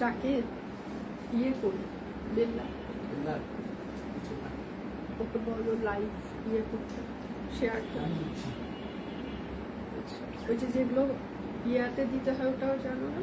তাকে ইয়ে করি বেল্লা ওকে বলো লাইভ ইয়ে করতে শেয়ার করতে। ওই যে যেগুলো ইয়াতে দিতে হয় ওটাও জানো না?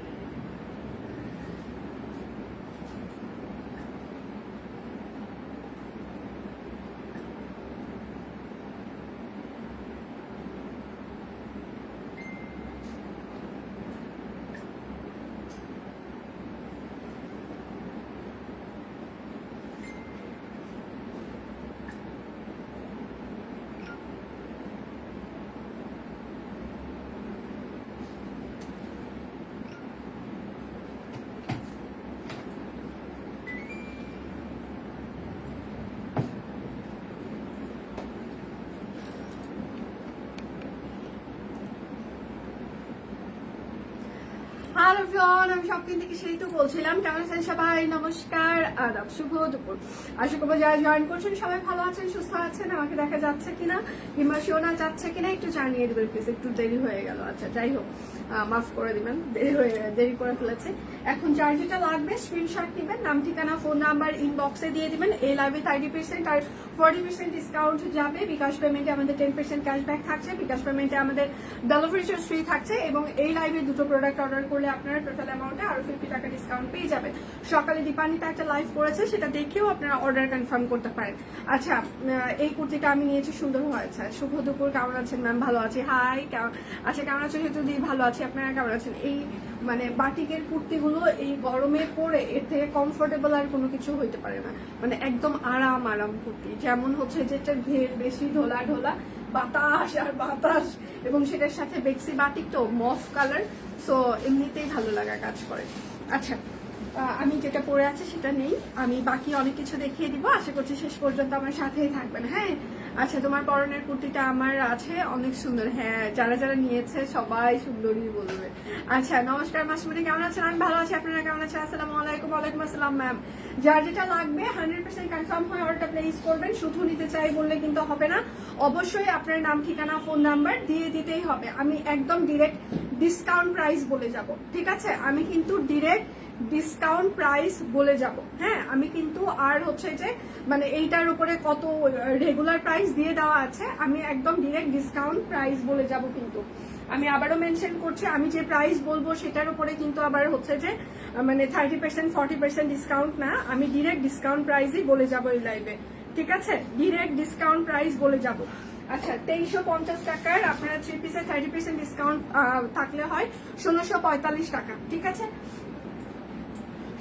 হ্যালো এভরিওয়ান, আমি শপিং থেকে সেই তো বলছিলাম। কেমন আছেন সবাই? নমস্কার, আদাব, শুভ দুপুর। আশা করবো যারা জয়েন করছেন সবাই ভালো আছেন, সুস্থ আছেন। আমাকে দেখা যাচ্ছে কিনা কিংবা শোনা যাচ্ছে কিনা একটু জানিয়ে দেবেন প্লিজ। একটু দেরি হয়ে গেল, আচ্ছা যাই হোক, মাফ করে দিবেন, দেরি করে ফেলেছে। এখন যার যেটা লাগবে স্ক্রিনশট নেবেন, নাম ঠিকানা ফোন নাম্বার ইনবক্সে দিয়ে দিবেন। এই লাইভে 30% আর 40% ডিসকাউন্ট যাবে। বিকাশ পেমেন্টে আমাদের 10% ক্যাশব্যাক থাকছে, বিকাশ পেমেন্টে আমাদের ডেলিভারি চার্জ ফ্রি থাকছে এবং এই লাইভে দুটো প্রোডাক্ট অর্ডার করলে আপনারা টোটাল অ্যামাউন্টে আরো 50 টাকা ডিসকাউন্ট পেয়ে যাবেন। সকালে দীপানিতে একটা লাইভ করেছে, সেটা দেখেও আপনারা অর্ডার কনফার্ম করতে পারেন। আচ্ছা, এই কুর্তিটা আমি নিয়েছি, সুন্দর হয়েছে। শুভ দুপুর, কেমন আছেন ম্যাম? ভালো আছি। হাই, আচ্ছা কেমন আছেন? সেহেতু দিয়ে ভালো আছি, আপনারা কেমন আছেন? এই মানে বাটিকের কুর্তিগুলো এই গরমে পরে এর থেকে কমফোর্টেবল আর কোনো কিছু হইতে পারে না। মানে একদম আরাম আরাম কুর্তি, যেমন হচ্ছে যেটা ঘের বেশি ঢোলা ঢোলা, বাতাস আর বাতাস, এবং সেটার সাথে বেক্সি বাটিক তো মফ কালার, সো এমনিতেই ভালো লাগা কাজ করে। আচ্ছা, আমি যেটা পরে আছি সেটা নেই, আমি বাকি অনেক কিছু দেখিয়ে দিব। আশা করছি শেষ পর্যন্ত আমার সাথেই থাকবেন। হ্যাঁ, আচ্ছা, তোমার পরনের কুর্তিটা আমার আছে, অনেক সুন্দর। হ্যাঁ, যারা যারা নিয়েছে সবাই সুন্দরই বলবে। আচ্ছা, নমস্কার মাসুমনি, কেমন আছেন? আমি ভালো আছি, আপনারা কেমন আছেন? আসসালামু আলাইকুম। ওয়ালাইকুম আসসালাম ম্যাম। যার যেটা লাগবে 100% কনফার্ম হয় অর্ডারটা প্লেস করবেন। শুধু নিতে চাই বললে কিন্তু হবে না, অবশ্যই আপনার নাম ঠিকানা ফোন নাম্বার দিয়ে দিতেই হবে। আমি একদম ডিরেক্ট ডিসকাউন্ট প্রাইস বলে যাব, ঠিক আছে? আমি কিন্তু ডিরেক্ট ডিসকাউন্ট প্রাইস বলে যাব। হ্যাঁ, আমি কিন্তু আর হচ্ছে যে মানে এইটার উপরে কত রেগুলার প্রাইস দিয়ে দেওয়া আছে, আমি একদম ডিরেক্ট ডিসকাউন্ট প্রাইস বলে যাব। কিন্তু আমি আবারও মেনশন করছি, আমি যে প্রাইস বলবো সেটার উপরে কিন্তু আবার হচ্ছে যে মানে 30% 40% ডিসকাউন্ট না, আমি ডিরেক্ট ডিসকাউন্ট প্রাইসই বলে যাব এই লাইভে, ঠিক আছে? ডিরেক্ট ডিসকাউন্ট প্রাইস বলে যাব। আচ্ছা, 2350 টাকার আপনারা 3 পিসে 30% ডিসকাউন্ট থাকলে হয় 1645 টাকা, ঠিক আছে?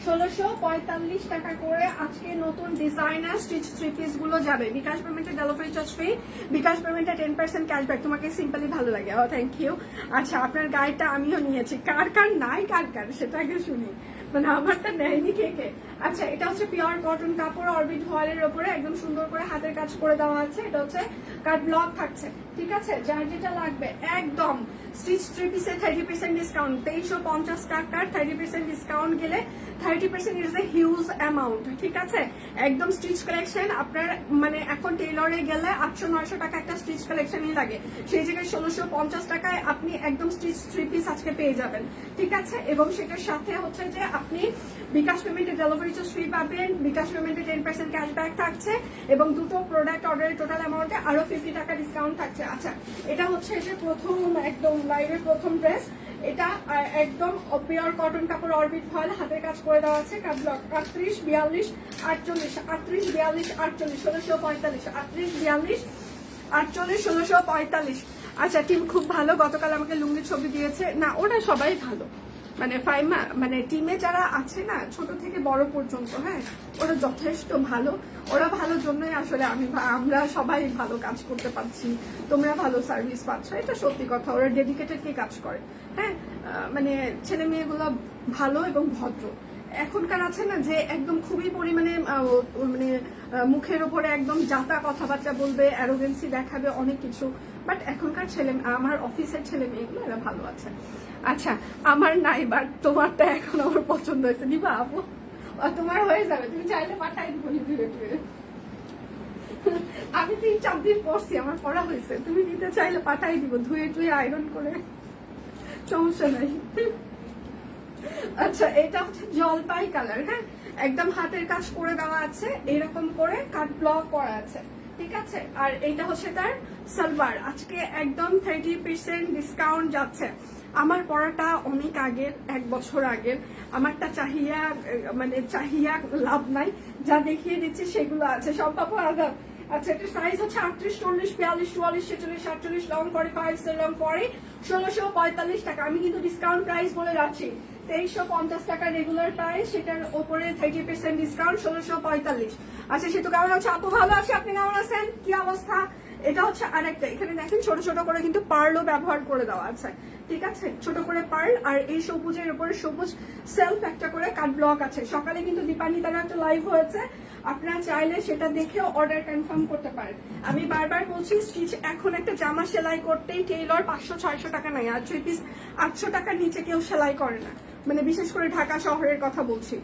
1645 টাকা করে আজকে নতুন ডিজাইনার স্টিচ 3 পিস গুলো যাবে। বিকাশ পেমেন্টে ডেলিভারি চার্জ ফ্রি, বিকাশ পেমেন্টে 10% ক্যাশব্যাক। তোমাকে সিম্পলি ভালো লাগে, ও থ্যাংক ইউ। আচ্ছা, আপনার গাইডটা আমিও নিয়েছি, কার কার নাই, কার কার সেটা আগে শুনি, মানে আমারটা নেয়নি কে কে। আচ্ছা, এটা হচ্ছে পিওর কটন কাপড়, অরবিট ফয়েলের উপরে একদম সুন্দর করে হাতের কাজ করে দেওয়া আছে। এটা হচ্ছে কাট ব্লক থাকছে, ঠিক আছে? যার যেটা লাগবে একদম স্টিচ 3 পিসে 30% ডিসকাউন্ট, 2350 টাকার 30% ডিসকাউন্ট গেলে 30% ইজ এ হিউজ অ্যামাউন্ট, ঠিক আছে? একদম স্টিচ কালেকশন আপনার মানে এখন টেইলরে গেলে 800-900 টাকা একটা স্টিচ কালেকশনই লাগে, সেই জায়গায় 1650 টাকায় আপনি একদম স্টিচ 3 পিস আজকে পেয়ে যাবেন, ঠিক আছে? এবং সেটার সাথে হচ্ছে যে আপনি বিকাশ পেমেন্টে ডেলিভারি চার্জ ফ্রি পাবেন, বিকাশ পেমেন্টে 10% ক্যাশব্যাক থাকছে এবং দুটো প্রোডাক্ট অর্ডারের টোটাল অ্যামাউন্টে আরো 50 টাকা ডিসকাউন্ট থাকছে। আচ্ছা, এটা হচ্ছে যে প্রথম একদম লাইভের প্রথম ড্রেস, এটা একদম পিওর কটন কাপড়, অরবিট ফয়েল, হাতের কাজ করে দেওয়া আছে। কাটব্লক 38 42 48 38 42 48 1645 38 42 48 1645। আচ্ছা, টিম খুব ভালো, গতকাল আমাকে লুঙ্গির ছবি দিয়েছে। না, ওরা সবাই ভালো, মানে ফাইমা মানে টিমে যারা আছে না ছোট থেকে বড় পর্যন্ত, হ্যাঁ ওরা যথেষ্ট ভালো। ওরা ভালোর জন্যই আসলে আমরা সবাই ভালো কাজ করতে পারছি, তোমরা ভালো সার্ভিস পাচ্ছ, এটা সত্যি কথা। ওরা ডেডিকেটেডলি কাজ করে। হ্যাঁ, মানে ছেলে মেয়েগুলো ভালো এবং ভদ্র। এখনকার আছে না যে একদম খুবই পরিমাণে মানে মুখের ওপরে একদম জাতা কথাবার্তা বলবে, অ্যারোগেন্সি দেখাবে, অনেক কিছু, বাট এখনকার ছেলে, আমার অফিসের ছেলে মেয়েগুলো এরা ভালো আছে। আচ্ছা, আমার নাই, বাট তোমারটা এখন আমার পছন্দ হয়েছে, দিবা আপু? তোমার হয়ে যাবে, তুমি চাইলে পাঠাই দিব ধীরে ধীরে। আমি 3-4 দিন পরছি, আমার পড়া হয়েছে, তুমি দিতে চাইলে পাঠাই দিব, ধুয়ে টুয়ে আয়রন করে, সমস্যা নাই। আচ্ছা এটা হচ্ছে জলপাই কালার, হ্যাঁ একদম হাতের কাজ করে দেওয়া আছে, এরকম করে কাট ব্লক করা আছে, ঠিক আছে। আর এইটা হচ্ছে তার সালোয়ার। আজকে একদম 30% ডিসকাউন্ট যাচ্ছে। আমার পরাটা অনেক আগের, 1 বছর আগের। আমারটা চাহিয়া মানে চাহিয়া লাভ নাই, যা দেখিয়ে দিচ্ছে সেগুলো আছে সব পাবো আদা। আচ্ছা এটা সাইজ হচ্ছে 38, 40, 42, 44, 46, 48, লং 45, লং 40, 1645 টাকা। আমি কিন্তু ডিসকাউন্ট প্রাইস বলে যাচ্ছি, 2350 টাকা রেগুলার প্রাইস, সেটার উপরে 30% ডিসকাউন্ট 1645। আচ্ছা সে তো কেমন আছে আপু? ভালো আছে, আপনি কেমন আছেন? কি অবস্থা? এটা হচ্ছে আরেকটা, এখানে দেখেন ছোট ছোট করে কিন্তু পার্লও ব্যবহার করে দেওয়া আছে, ঠিক আছে, ছোট করে পার্ল। আর এই সবুজের উপরে সবুজ সেলফ একটা করে কাট ব্লক আছে। সকালে কিন্তু দীপানি তারা একটা লাইভ হয়েছে, আপনারা চাইলে সেটা দেখেও অর্ডার কনফার্ম করতে পারেন। আমি বারবার বলছি স্টিচ এখন একটা জামা সেলাই করতেই টেইলর 500-600 টাকা নেয়, আর 3 পিস 800 টাকার নিচে কেউ সেলাই করে না, মানে বিশেষ করে ঢাকা শহরের কথা বলছি।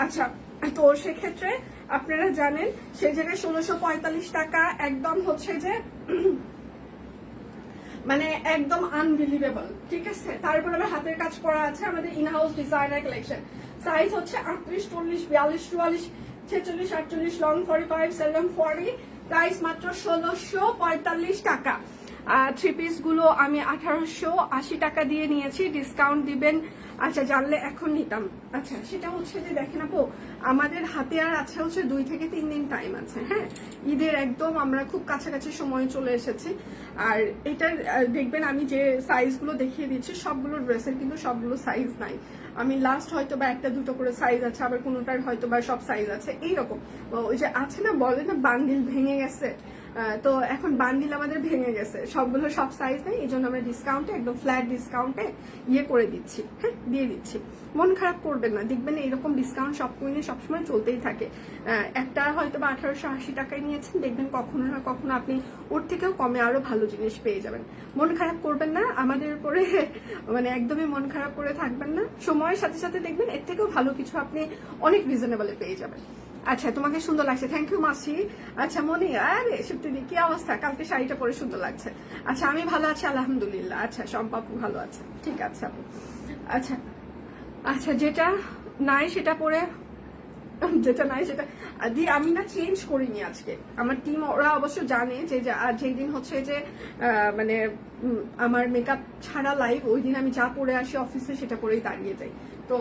আচ্ছা তো সেক্ষেত্রে আপনারা জানেন সেই জায়গায় 1645 টাকা একদম হচ্ছে যে মানে একদম আনবিলিভেবল, ঠিক আছে। তারপর আবার হাতের কাজ করা আছে, আমাদের ইনহাউস ডিজাইনার কালেকশন। সাইজ হচ্ছে 38, 40, 42, 44, 46, 48, লং 45, লং 40, প্রাইস মাত্র 1645 টাকা। 3 পিস গুলো আমি 1880 টাকা দিয়ে নিয়েছি, ডিসকাউন্ট দিবেন। আচ্ছা জানলে এখন নিতাম। আচ্ছা সেটা হচ্ছে যে দেখেন আপু, আমাদের হাতে আর আছে হচ্ছে 2 থেকে 3 দিন টাইম আছে, হ্যাঁ ঈদের একদম আমরা খুব কাছাকাছি সময় চলে এসেছি। আর এটার দেখবেন আমি যে সাইজগুলো দেখিয়ে দিচ্ছি সবগুলো ড্রেসের কিন্তু সবগুলো সাইজ নাই। আমি লাস্ট হয়তো বা 1-2 করে সাইজ আছে, আবার কোনোটার হয়তো বা সব সাইজ আছে, এইরকম। ওই যে আছে না, বলে না বান্ডিল ভেঙে গেছে, তো এখন বান্ডিল আমাদের ভেঙে গেছে, সবগুলো সব সাইজ নেই, এই জন্য আমরা ডিসকাউন্টে একদম ফ্ল্যাট ডিসকাউন্টে করে দিচ্ছি, হ্যাঁ দিয়ে দিচ্ছি। মন খারাপ করবেন না, দেখবেন এইরকম ডিসকাউন্ট সব কুইনে সবসময় চলতেই থাকে। একটা হয়তো বা 1880 টাকায় নিয়েছেন, দেখবেন কখনো না কখনো আপনি ওর থেকেও কমে আরো ভালো জিনিস পেয়ে যাবেন। মন খারাপ করবেন না আমাদের উপরে, মানে একদমই মন খারাপ করে থাকবেন না, সময়ের সাথে সাথে দেখবেন এর থেকেও ভালো কিছু আপনি অনেক রিজনেবলে পেয়ে যাবেন। আচ্ছা তোমাকে সুন্দর লাগছে, থ্যাংক ইউ মাসি। আচ্ছা মনি, আরে সত্যি কি অবস্থা? কালকে শাড়িটা পরে সুন্দর লাগছে। আচ্ছা আমি ভালো আছি আলহামদুলিল্লাহ। আচ্ছা সম্পাপু ভালো আছে, ঠিক আছে আপু। আচ্ছা আচ্ছা যেটা নাই সেটা পরে, যেটা নাই সেটা দিয়ে আমি না চেঞ্জ করিনি আজকে। আমার টিম ওরা অবশ্য জানে যে যেই দিন হচ্ছে যে মানে আমার মেকআপ ছাড়া লাইভ, ওই দিন আমি যা পরে আসি অফিসে সেটা পরেই দাঁড়িয়ে যাই, তো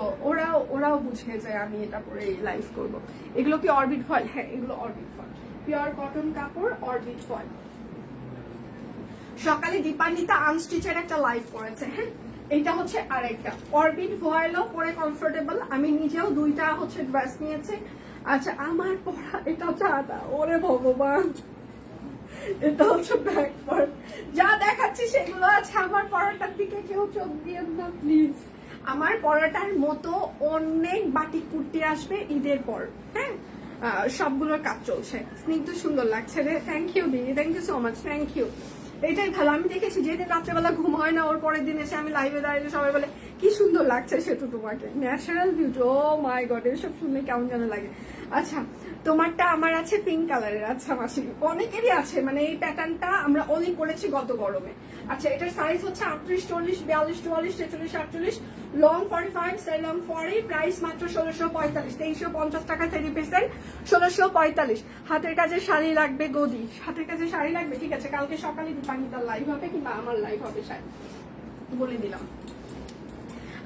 ওরাও বুঝে যায় আমি এটা পরে লাইভ করব। এগুলো কি অরবিট ফয়েল? হ্যাঁ এগুলো অরবিট ফয়েল, পিওর কটন কাপড়, অরবিট ফয়েল। সকালে দীপান্বিতা আনস্টিচের একটা লাইভ করেছে, হ্যাঁ এটা হচ্ছে আরেকটা অরবিট ভয়েলও পরে কমফোর্টেবল। আমি নিজেও 2টা হচ্ছে ড্রেস নিয়েছি। আচ্ছা আমার পরা এটা হচ্ছে আদা, ওরে ভগবান, এটা হচ্ছে ব্যাক পার্ট। যা দেখাচ্ছি সেগুলো আছে, আমার পরাটার দিকে কেউ চোখ দিয়েন না প্লিজ। আমার পরাটার মতো অনেক বাটিক কুর্তি আসবে ঈদের পর, হ্যাঁ সবগুলোর কাজ চলছে। স্নিগ্ধ সুন্দর লাগছে রে, থ্যাংক ইউ দিদি, thank you so much, thank you. এটাই ভালো, আমি দেখেছি যেদিন রাত্রেবেলা ঘুম হয় না ওর পরের দিন এসে আমি লাইভে দাঁড়িয়ে সবাই বলে কি সুন্দর লাগছে সেতু তোমাকে, natural beauty. O my god, এসব শুনলে কেমন যেন লাগে। আচ্ছা তোমারটা আমার আছে পিঙ্ক কালারের। আচ্ছা মাসি অনেকেরই আছে, মানে এই প্যাটার্নটা আমরা অনেক করেছি গত গরমে। আচ্ছা এটার সাইজ হচ্ছে 38, 40, 42, 44, 46, 48, লং 45, লং 40, প্রাইস মাত্র 1645, 2350 টাকা 30%, 1645। হাতের কাজে শাড়ি লাগবে গদি, হাতের কাজে শাড়ি লাগবে, ঠিক আছে কালকে সকালে দীপান্বিতার লাইভ হবে কিংবা আমার লাইভ হবে শাড়ি বলে দিলাম।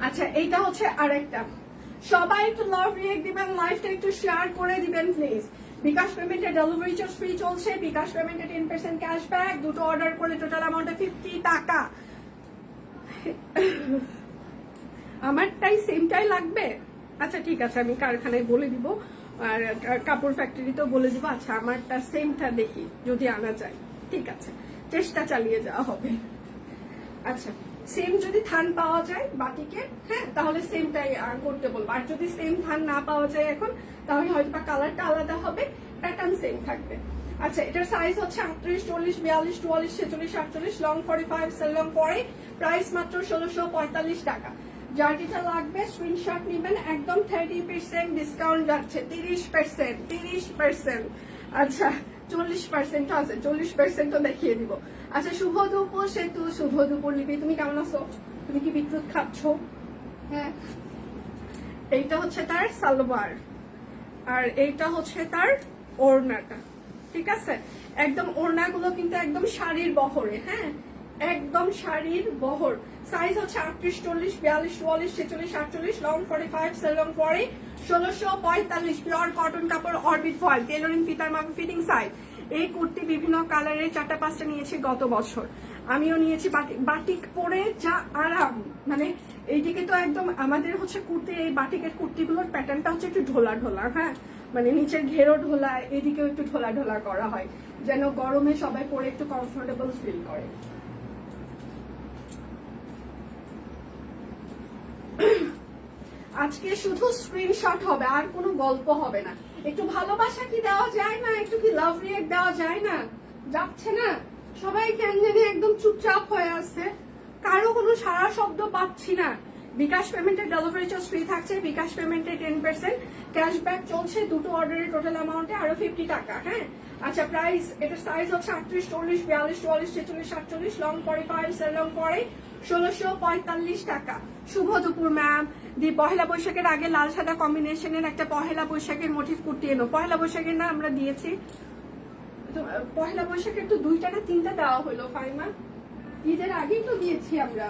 আচ্ছা এইটা হচ্ছে আরেকটা, সবাই একটু লাভ রিয়েক্ট দিবেন, লাইভটা একটু শেয়ার করে দিবেন প্লিজ। বিকাশ পেমেন্টে ডেলিভারি চার্জ ফ্রি চলছে, বিকাশ পেমেন্টে 10% ক্যাশব্যাক, 2টো অর্ডার করলে টোটাল অ্যামাউন্টে 50 টাকা। আমারটাই সেমটাই লাগবে? আচ্ছা ঠিক আছে আমি কারখানায় বলে দিব, আর কাপড় ফ্যাক্টরিতেও বলে দিব। আচ্ছা আমারটা সেমটা দেখি যদি আনা যায়, ঠিক আছে চেষ্টা চালিয়ে যাওয়া হবে। আচ্ছা সেম যদি থান পাওয়া যায় বাটিকে, হ্যাঁ তাহলে সেমটাই করতে বলবো। আর যদি সেম থান না পাওয়া যায় এখন, তাহলে হয়তো বা কালারটা আলাদা হবে, প্যাটার্ন সেম থাকবে। আচ্ছা এটার সাইজ হচ্ছে 38, 40, 42, 44, 46, 48, লং 45, লং 40, প্রাইস মাত্র 1645 টাকা। যার যেটা লাগবে স্ক্রিনশট নেবেন, একদম 30% ডিসকাউন্ট যাচ্ছে, 30%। আচ্ছা 40% আছে, 40% দেখিয়ে দিব। আচ্ছা শুভ দুপুর সেতু, শুভ দুপুর লিপি, তুমি কেমন আছো? তুমি কি বিদ্যুৎ খাচ্ছ? হ্যাঁ এইটা হচ্ছে তার সালোয়ার, আর এইটা হচ্ছে তার ওড়নাটা। ঠিক আছে, একদম ওড়নাগুলো কিন্তু একদম শাড়ির বহরে, হ্যাঁ একদম শাড়ির বহর। সাইজ হচ্ছে 38, 40, 42, 44, 46, 48, লং 45, সেলং 40, 1645, পিওর কটন কাপড়, অরবিট ফয়েল, টেলরিং ফিতার মাপে ফিটিং সাইজ। এই কুর্তি বিভিন্ন কালারের 4-5টা নিয়েছি গত বছর, আমিও নিয়েছি। বাটিক পরে যা আরাম, মানে এইদিকে তো একদম আমাদের হচ্ছে কুর্তি, এই বাটিকের কুর্তিগুলোর প্যাটার্নটা হচ্ছে একটু ঢোলা ঢোলা, হ্যাঁ মানে নিচের ঘেরো ঢোলা, এদিকেও একটু ঢোলা ঢোলা করা হয় যেন গরমে সবাই পরে একটু কমফোর্টেবল ফিল করে। আজকে শুধু স্ক্রিনশট হবে, আর কোনো গল্প হবে না। একটু ভালোবাসা কি দেওয়া যায় না, একটু কি লাভ রিয়েক্ট দেওয়া যায় না? যাচ্ছে না, সবাই কেন জানি একদম চুপচাপ হয়ে আছে, কারো কোনো সারা শব্দ পাচ্ছি না। বিকাশ পেমেন্টের ডেলিভারি চার্জ ফ্রি থাকছে, বিকাশ পেমেন্টে 10% ক্যাশব্যাক চলছে, দুটো অর্ডারের টোটাল অ্যামাউন্টে আরো 50 টাকা। হ্যাঁ আচ্ছা, প্রাইস এটার সাইজ হচ্ছে 38, 40, 42, 44, 46, 48, লং 45, সেল লং 40, 1645 টাকা। শুভ দুপুর ম্যাম। দি পহেলা বৈশাখের আগে লাল সাদা কম্বিনেশনের একটা পহেলা বৈশাখের মোটিভ কুর্তি এনো। পহেলা বৈশাখের না আমরা দিয়েছি, পহেলা বৈশাখের তো 2টা না 3টা দেওয়া হলো ফাইমা, ঈদের আগেই তো দিয়েছি আমরা,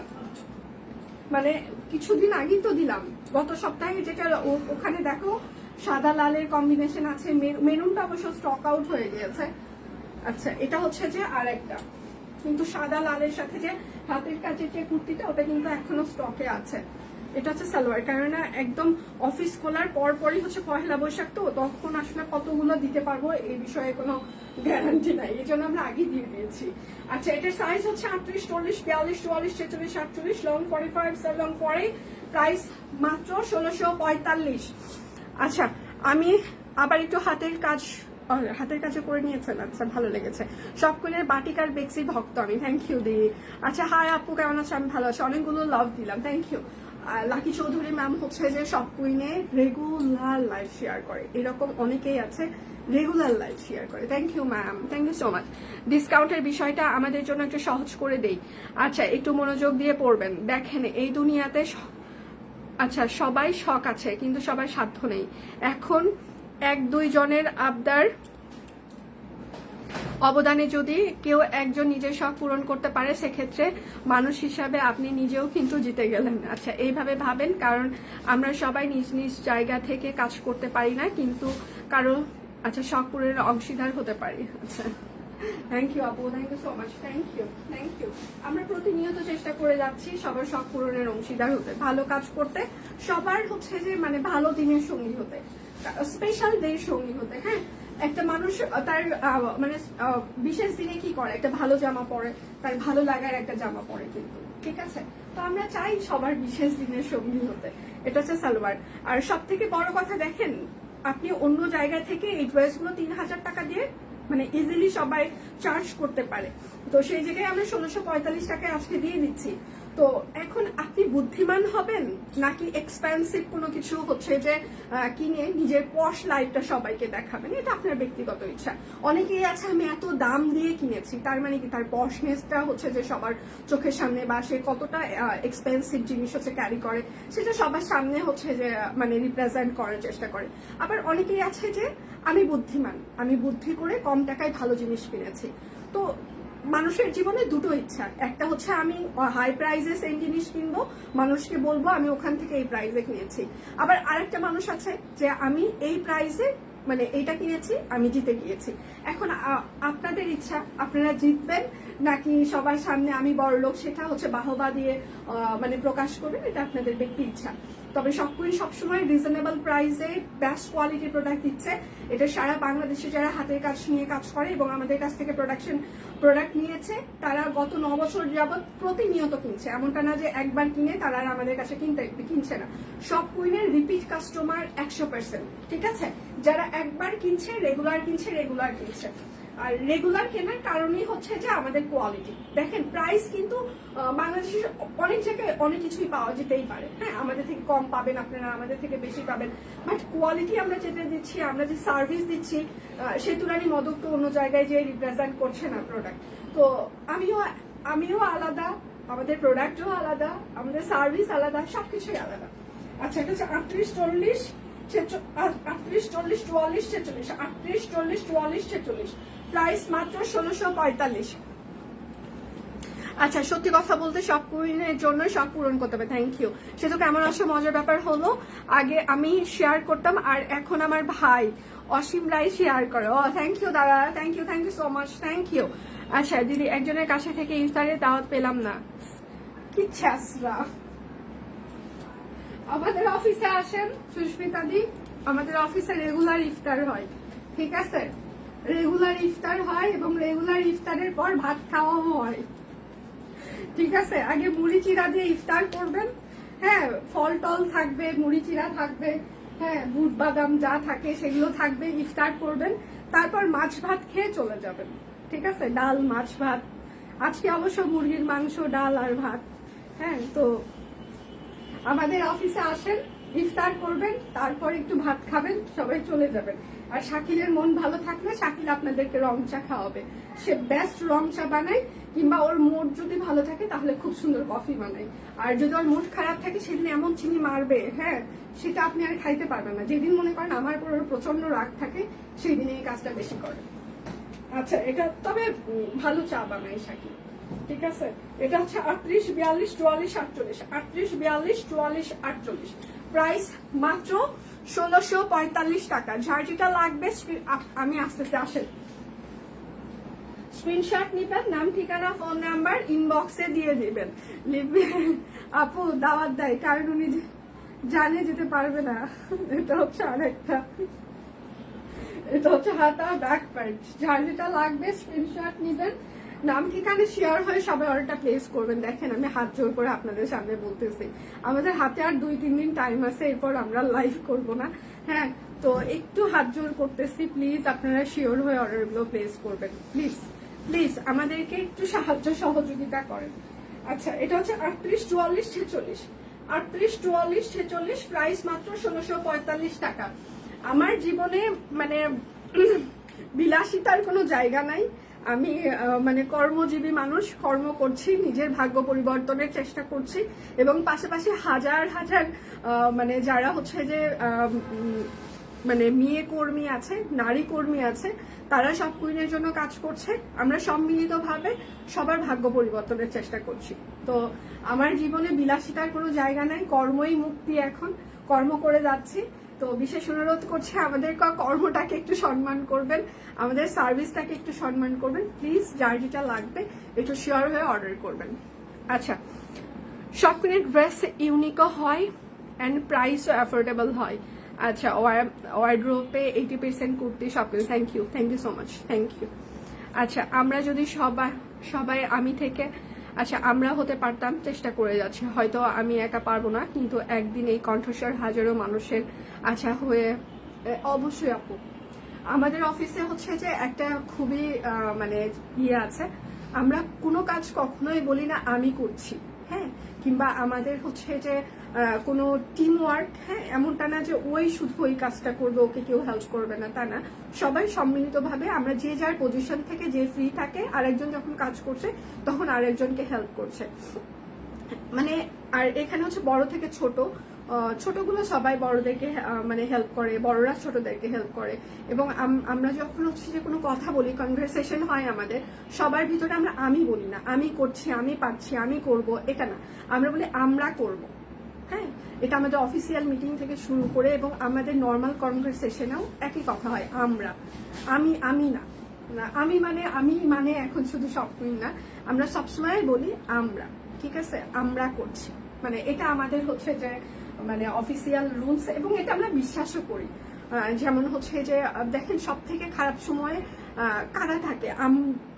মানে কিছুদিন আগেই তো দিলাম, গত সপ্তাহে। যেটা ওখানে দেখো সাদা লালের কম্বিনেশন আছে, মেরুনটা অবশ্য স্টক আউট হয়ে গিয়েছে। আচ্ছা, এটা হচ্ছে যে আর একটা, কিন্তু সাদা লালের সাথে যে হাতের কাজের যে কুর্তিটা, ওটা কিন্তু এখনো স্টকে আছে। এটা হচ্ছে সালোয়ার, কেননা একদম অফিস খোলার পরপরই হচ্ছে পহেলা বৈশাখ, তো তখন আসলে কতগুলো দিতে পারবো এই বিষয়ে কোনো গ্যারান্টি নাই, এই জন্য আমরা আগে দিয়ে দিয়েছি। আচ্ছা, এটার সাইজ হচ্ছে 38, 40, 42, 44, 46, 48, লং 45, সেল লং 40, প্রাইস মাত্র 1645। আচ্ছা, আমি আবার একটু হাতের কাজে করে নিয়েছেন, আচ্ছা ভালো লেগেছে। সব কুইনের বাটিক আর বেক্সি ভক্ত আমি, থ্যাংক ইউ দি। আচ্ছা, হাই আপু কেমন আছে? আমি ভালো আছি, অনেকগুলো লাভ দিলাম, thank you. Lucky Chowdhury ma'am হচ্ছে যে সব কুইনে রেগুলার লাইভ শেয়ার করে, এরকম অনেকেই আছে রেগুলার লাইভ শেয়ার করে। Thank you ma'am, thank you so much. ডিসকাউন্টের বিষয়টা আমাদের জন্য একটু সহজ করে দেই। আচ্ছা, একটু মনোযোগ দিয়ে পড়বেন। দেখেন এই দুনিয়াতে আচ্ছা সবাই শখ আছে, কিন্তু সবার সাধ্য নেই। এখন 1-2 জনের আবদার অবদানে যদি কেউ একজন নিজের শখ পূরণ করতে পারে, সেক্ষেত্রে মানুষ হিসাবে আপনি নিজেও কিন্তু জিতে গেলেন। আচ্ছা, এইভাবে ভাবেন, কারণ আমরা সবাই নিজ নিজ জায়গা থেকে কাজ করতে পারি না, কিন্তু কারো আচ্ছা শখ পূরণের অংশীদার হতে পারি। আচ্ছা, থ্যাংক ইউ আপু, thank you so much, thank you, thank you. আমরা প্রতিনিয়ত চেষ্টা করে যাচ্ছি সবার শখ পূরণের অংশীদার হতে, ভালো কাজ করতে, সবার হচ্ছে যে মানে ভালো দিনের সঙ্গী হতে, স্পেশাল ডে সঙ্গী হতে। হ্যাঁ, একটা মানুষ তার মানে বিশেষ দিনে কি করে, একটা ভালো জামা পরে, তার ভালো লাগার একটা জামা পরে, কিন্তু ঠিক আছে। তো আমরা চাই সবার বিশেষ দিনের সঙ্গী হতে। এটা হচ্ছে সালোয়ার। আর সব থেকে বড় কথা, দেখেন আপনি অন্য জায়গা থেকে এই ড্রেসগুলো 3000 টাকা দিয়ে মানে ইজিলি সবাই চার্জ করতে পারে, তো সেই জায়গায় আমরা 1645 টাকায় আজকে দিয়ে দিচ্ছি। তো এখন আপনি বুদ্ধিমান হবেন নাকি এক্সপেন্সিভ কোনো কিছু হচ্ছে যে কিনে নিজের পশ লাইফটা সবাইকে দেখাবেন, এটা আপনার ব্যক্তিগত ইচ্ছা। অনেকেই আছে আমি এত দাম দিয়ে কিনেছি, তার মানে কি তার পশনেসটা হচ্ছে যে সবার চোখের সামনে, বা সে কতটা এক্সপেন্সিভ জিনিস হচ্ছে ক্যারি করে সেটা সবার সামনে হচ্ছে যে মানে রিপ্রেজেন্ট করার চেষ্টা করে। আবার অনেকেই আছে যে আমি বুদ্ধিমান, আমি বুদ্ধি করে কম টাকায় ভালো জিনিস কিনেছি। তো মানুষের জীবনে দুটো ইচ্ছা, একটা হচ্ছে আমি হাই প্রাইসে সেম জিনিস কিনবো, মানুষকে বলবো আমি ওখান থেকে এই প্রাইসে কিনেছি। আবার আরেকটা মানুষ আছে যে আমি এই প্রাইসে মানে এইটা কিনেছি, আমি জিতে গিয়েছি। এখন আপনাদের ইচ্ছা, আপনারা জিতবেন নাকি সবার সামনে আমি বড় লোক সেটা হচ্ছে বাহবা দিয়ে মানে প্রকাশ করবেন, এটা আপনাদের ব্যক্তি ইচ্ছা। তবে সবকুই সবসময় রিজনেবল প্রাইসে বেস্ট কোয়ালিটির প্রোডাক্ট দিচ্ছে। এটা সারা বাংলাদেশে যারা হাতের কাজ নিয়ে কাজ করে এবং আমাদের কাছ থেকে প্রোডাক্ট নিয়েছে, তারা গত 9 বছর যাবৎ প্রতিনিয়ত কিনছে। এমনটা না যে একবার কিনে তারা আর আমাদের কাছে কিনছে না। সব কুইনের রিপিট কাস্টমার 100%, ঠিক আছে। যারা একবার কিনছে, রেগুলার কিনছে। আর রেগুলার কেনার কারণই হচ্ছে যে আমাদের কোয়ালিটি। দেখেন প্রাইস কিন্তু বাংলাদেশের অনেক জায়গায় অনেক কিছুই পাওয়া যেতেই পারে, হ্যাঁ আমাদের থেকে কম পাবেন আপনারা, আমাদের থেকে বেশি পাবেন, বাট কোয়ালিটি আমরা যেটা দিচ্ছি, আমরা যে সার্ভিস দিচ্ছি, সে তুলনায় মদক তো অন্য জায়গায় যে রিপ্রেজেন্ট করছে না প্রোডাক্ট। তো আমিও আলাদা, আমাদের প্রোডাক্টও আলাদা, আমাদের সার্ভিস আলাদা, সবকিছুই আলাদা। আচ্ছা এটা হচ্ছে 38, 40, 38, 40, 44, 46, 38, 40, 44, 46, প্রাইস মাত্র 1645। আচ্ছা সত্যি কথা বলতে শখ পূরণের জন্য শখ পূরণ করতে হবে, থ্যাংক ইউ। সে তো কেমন আসে মজার ব্যাপার হলো, আগে আমি শেয়ার করতাম আর এখন আমার ভাই অসীম রায় শেয়ার করে। ও থ্যাংক ইউ দাদা, thank you so much, thank you. আচ্ছা দিদি একজনের কাছে থেকে ইফতারের দাওয়াত পেলাম না, কি ছ্যাসরা। আমাদের অফিসে আসেন সুস্মিতা দি, আমাদের অফিসে রেগুলার ইফতার হয়, ঠিক আছে? রেগুলার ইফতার হয় এবং রেগুলার ইফতারের পর ভাত খাওয়াও হয়, ঠিক আছে? আগে মুড়ি চিরা দিয়ে ইফতার করবেন, হ্যাঁ, ফল টল থাকবে, মুড়ি চিরা থাকবে, হ্যাঁ, বুট বাদাম যা থাকে সেগুলো থাকবে, ইফতার করবেন, তারপর মাছ ভাত খেয়ে চলে যাবেন, ঠিক আছে? ডাল মাছ ভাত, আজকে অবশ্য মুরগির মাংস, ডাল আর ভাত। হ্যাঁ, তো আমাদের অফিসে আসেন, ইফতার করবেন, তারপর একটু ভাত খাবেন, সবাই চলে যাবেন। আর শাকিলের মন ভালো থাকলে শাকিল আপনাদেরকে রং চা খাওয়াবে, সে বেস্ট রং চা বানায়, কিংবা ওর মুড যদি ভালো থাকে তাহলে খুব সুন্দর কফি বানায়। আর যদি ওর মুড খারাপ থাকে সেদিন এমন চিনি মারবে, হ্যাঁ, সেটা আপনি আর খাইতে পারবেন না। যেদিন মনে করেন আমার উপর ওর প্রচন্ড রাগ থাকে সেই দিনে এই কাজটা বেশি করে। আচ্ছা এটা তবে ভালো চা বানায় শাকিল, ঠিক আছে? এটা হচ্ছে 38, 42, 44, 48, 38, 42, 44, 48, প্রাইস মাত্র 1645 টাকা। যার যেটা লাগবে আমি আসতেছি, আসেন স্ক্রিনশট নিবেন, নাম ঠিকানা ফোন নাম্বার ইনবক্সে দিয়ে দিবেন। আপু দাওয়াত দেয় কারণ উনি জানে যেতে পারবে না। এটা হচ্ছে আরেকটা, এটা হচ্ছে হাতা ব্যাক প্যান্ট। যার যেটা লাগবে স্ক্রিনশট নিবেন, নাম ঠিকানা শেয়ার হয়ে সবাই অর্ডারটা প্লেস করবেন। দেখেন আমি হাত জোর করে আপনাদের সামনে বলতেছি, আমাদের হাতে আর 2-3 দিন টাইম আছে, এরপর আমরা লাইভ করব না, হ্যাঁ, তো একটু হাত জোর করতেছি, প্লিজ আপনারা শিওর হয়ে অর্ডারগুলো প্লেস করবেন, প্লিজ প্লিজ আমাদেরকে একটু সাহায্য সহযোগিতা করেন। আচ্ছা এটা হচ্ছে 38, 44, 46, 38, 44, 46, প্রাইস মাত্র 1645 টাকা। আমার জীবনে মানে বিলাসিতার কোনো জায়গা নাই, আমি মানে কর্মজীবী মানুষ, কর্ম করছি, নিজের ভাগ্য পরিবর্তনের চেষ্টা করছি, এবং পাশাপাশি হাজার হাজার মানে যারা হচ্ছে যে মানে মেয়ে কর্মী আছে, নারী কর্মী আছে, তারা সব কুইনের জন্য কাজ করছে। আমরা সম্মিলিতভাবে সবার ভাগ্য পরিবর্তনের চেষ্টা করছি। তো আমার জীবনে বিলাসিতার কোনো জায়গা নাই, কর্মই মুক্তি, এখন কর্ম করে যাচ্ছি। তো বিশেষ অনুরোধ করছি আমাদের কর্মটাকে একটু সম্মান করবেন, আমাদের সার্ভিসটাকে একটু সম্মান করবেন, প্লিজ। যার যেটা লাগবে একটু শিওর হয়ে অর্ডার করবেন। আচ্ছা সব কুইনের ড্রেস ইউনিকও হয় অ্যান্ড প্রাইসও অ্যাফোর্ডেবল হয়। আচ্ছা ওয়ার্ড্রোপে 80% কুর্তি সব কিছু, thank you so much, thank you. আচ্ছা আমরা যদি সবাই আমি থেকে, আচ্ছা আমরা হতে পারতাম, চেষ্টা করে যাচ্ছি, হয়তো আমি একা পারবো না, কিন্তু একদিন এই কণ্ঠস্বর হাজারো মানুষের আচ্ছা হয়ে অবশ্যই আপু। আমাদের অফিসে হচ্ছে যে একটা খুবই মানে ইয়ে আছে, আমরা কোনো কাজ কখনোই বলি না আমি করছি, হ্যাঁ, কিংবা আমাদের হচ্ছে যে কোনো টিম ওয়ার্ক, হ্যাঁ, এমনটা না যে ওই শুধু ওই কাজটা করবে, ওকে কেউ হেল্প করবে না, তা না। সবাই সম্মিলিতভাবে আমরা যে যার পজিশন থেকে যে ফ্রি থাকে, আরেকজন যখন কাজ করছে তখন আরেকজনকে হেল্প করছে, মানে। আর এখানে হচ্ছে বড় থেকে ছোট, ছোটগুলো সবাই বড়দেরকে মানে হেল্প করে, বড়রা ছোটদেরকে হেল্প করে। এবং আমরা যখন হচ্ছে যে কোনো কথা বলি, কনভারসেশন হয় আমাদের সবার ভিতরে, আমরা আমি বলি না আমি করছি, আমি পারছি, আমি করব, এটা না, আমরা বলি আমরা করব, হ্যাঁ। এটা আমাদের অফিসিয়াল মিটিং থেকে শুরু করে এবং আমাদের নর্মাল কনভারসেশনেও একই কথা হয়, আমরা, আমি না, আমি মানে এখন শুধু সবকিছু না, আমরা সবসময় বলি আমরা, ঠিক আছে, আমরা করছি, মানে এটা আমাদের হচ্ছে যে মানে অফিসিয়াল রুলস, এবং এটা আমরা বিশ্বাসও করি। যেমন হচ্ছে যে দেখেন সব থেকে খারাপ সময়ে কারা থাকে,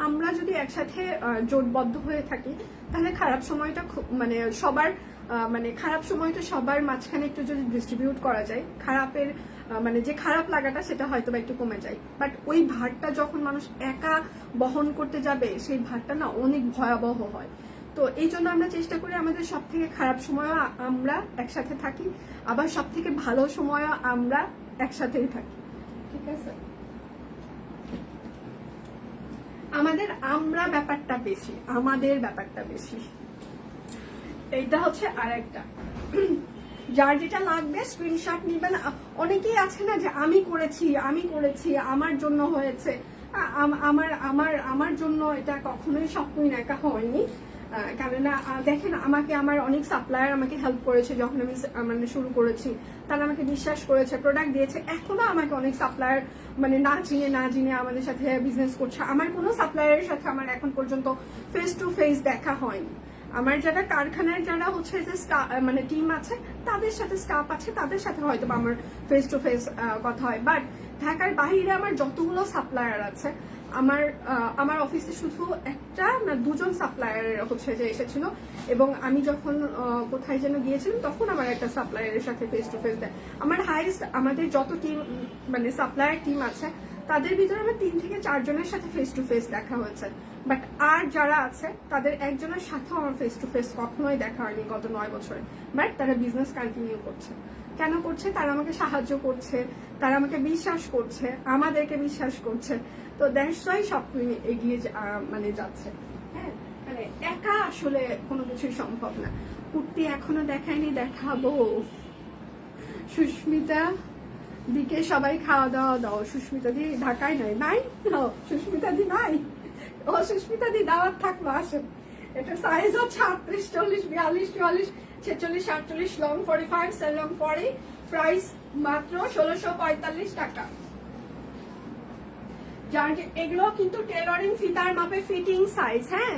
আমরা যদি একসাথে জোটবদ্ধ হয়ে থাকি তাহলে খারাপ সময়টা মানে সবার মানে খারাপ সময়টা সবার মাঝখানে একটু যদি ডিস্ট্রিবিউট করা যায়, খারাপের মানে যে খারাপ লাগাটা সেটা হয়তো বা একটু কমে যায়। বাট ওই ভারটা যখন মানুষ একা বহন করতে যাবে, সেই ভারটা না অনেক ভয়াবহ হয়। তো এই জন্য আমরা চেষ্টা করি আমাদের সব থেকে খারাপ সময়ও আমরা একসাথে থাকি, আবার সব থেকে ভালো সময়ও আমরা একসাথেই থাকি, ঠিক আছে। আমাদের আমরা ব্যাপারটা বেশি, আমাদের ব্যাপারটা বেশি, এইটা হচ্ছে আরেকটা। যার যেটা লাগবে স্ক্রিনশট নিবেন। অনেকেই আছে না যে আমি করেছি আমার জন্য হয়েছে। আমার আমার আমার জন্য এটা কখনোই স্বপ্নই একা হয়নি। কেননা দেখেন, আমাকে আমার অনেক সাপ্লায়ার আমাকে হেল্প করেছে যখন আমি মানে শুরু করেছি। তারা আমাকে বিশ্বাস করেছে, প্রোডাক্ট দিয়েছে। এখনো আমাকে অনেক সাপ্লায়ার মানে না চিনে আমাদের সাথে বিজনেস করছে। আমার কোনো সাপ্লায়ারের সাথে আমার এখন পর্যন্ত ফেস টু ফেস দেখা হয়নি। আমার যারা কারখানার যারা হচ্ছে যে মানে টিম আছে, তাদের সাথে স্টাফ আছে, তাদের সাথে হয়তো আমার ফেস টু ফেস কথা হয়। বাট ঢাকার বাইরে আমার যতগুলো সাপ্লায়ার আছে, আমার অফিসে শুধু একটা না দুজন সাপ্লায়ার হচ্ছে যে এসেছিল। এবং আমি যখন কোথায় যেন গিয়েছিলাম, তখন আমার একটা সাপ্লায়ারের সাথে ফেস টু ফেস দেয়। আমার হাইস্ট আমাদের যত টিম মানে সাপ্লায়ার টিম আছে, তাদের ভিতরে আমার 3 থেকে 4 জনের সাথে ফেস টু ফেস দেখা হয়েছে। বাট আর যারা আছে তাদের একজনের সাথেও আমার ফেস টু ফেস কখনোই দেখা হয়নি গত 9 বছরে। বাট তারা বিজনেস কন্টিনিউ করছে। কেন করছে? তারা আমাকে সাহায্য করছে, তারা আমাকে বিশ্বাস করছে, আমাদেরকে বিশ্বাস করছে। তো দ্যাটস ওয়াই সব এগিয়ে মানে যাচ্ছে। হ্যাঁ, মানে একা আসলে কোনো কিছুই সম্ভব না। কুর্তি এখনো দেখায়নি, দেখাবো। সুস্মিতা দিকে সবাই খাওয়া দাওয়া দাও। সুস্মিতা দি ঢাকায় নাই সুস্মিতা দি নাই। ও সুস্মিতা দি দাওয়াত থাকলো, আসেন। এটা সাইজ হচ্ছে 38, 40, 42, 44, 46, 48, লং 45, সেল লং 40, প্রাইস মাত্র 1645 টাকা। যার এগুলো কিন্তু টেলরিং ফিতার মাপে ফিটিং সাইজ। হ্যাঁ,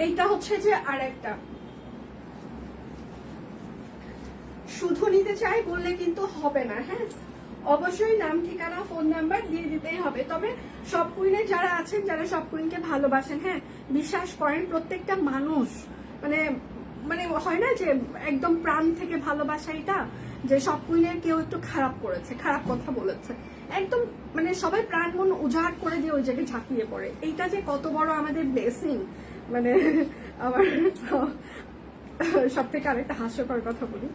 এইটা হচ্ছে যে আরেকটা। শুধু নিতে চাই বললে কিন্তু হবে না। হ্যাঁ, অবশ্যই নাম, ঠিকানা, ফোন নাম্বার দিয়ে দিতেই হবে। তবে সব কুইনে যারা আছেন, যারা সব কুইনকে ভালোবাসেন, হ্যাঁ, বিশ্বাস করেন, প্রত্যেকটা মানুষ মানে মানে হয় না যে একদম প্রাণ থেকে ভালোবাসা, এটা যে সব কুইনের কেউ একটু খারাপ করেছে, খারাপ কথা বলেছে, একদম মানে সবাই প্রাণ মন উজাড় করে দিয়ে ওই জায়গায় ঝাঁপিয়ে পড়ে। এইটা যে কত বড় আমাদের ব্লেসিং। মানে আমার সব থেকে আরেকটা হাস্যকর কথা বলি,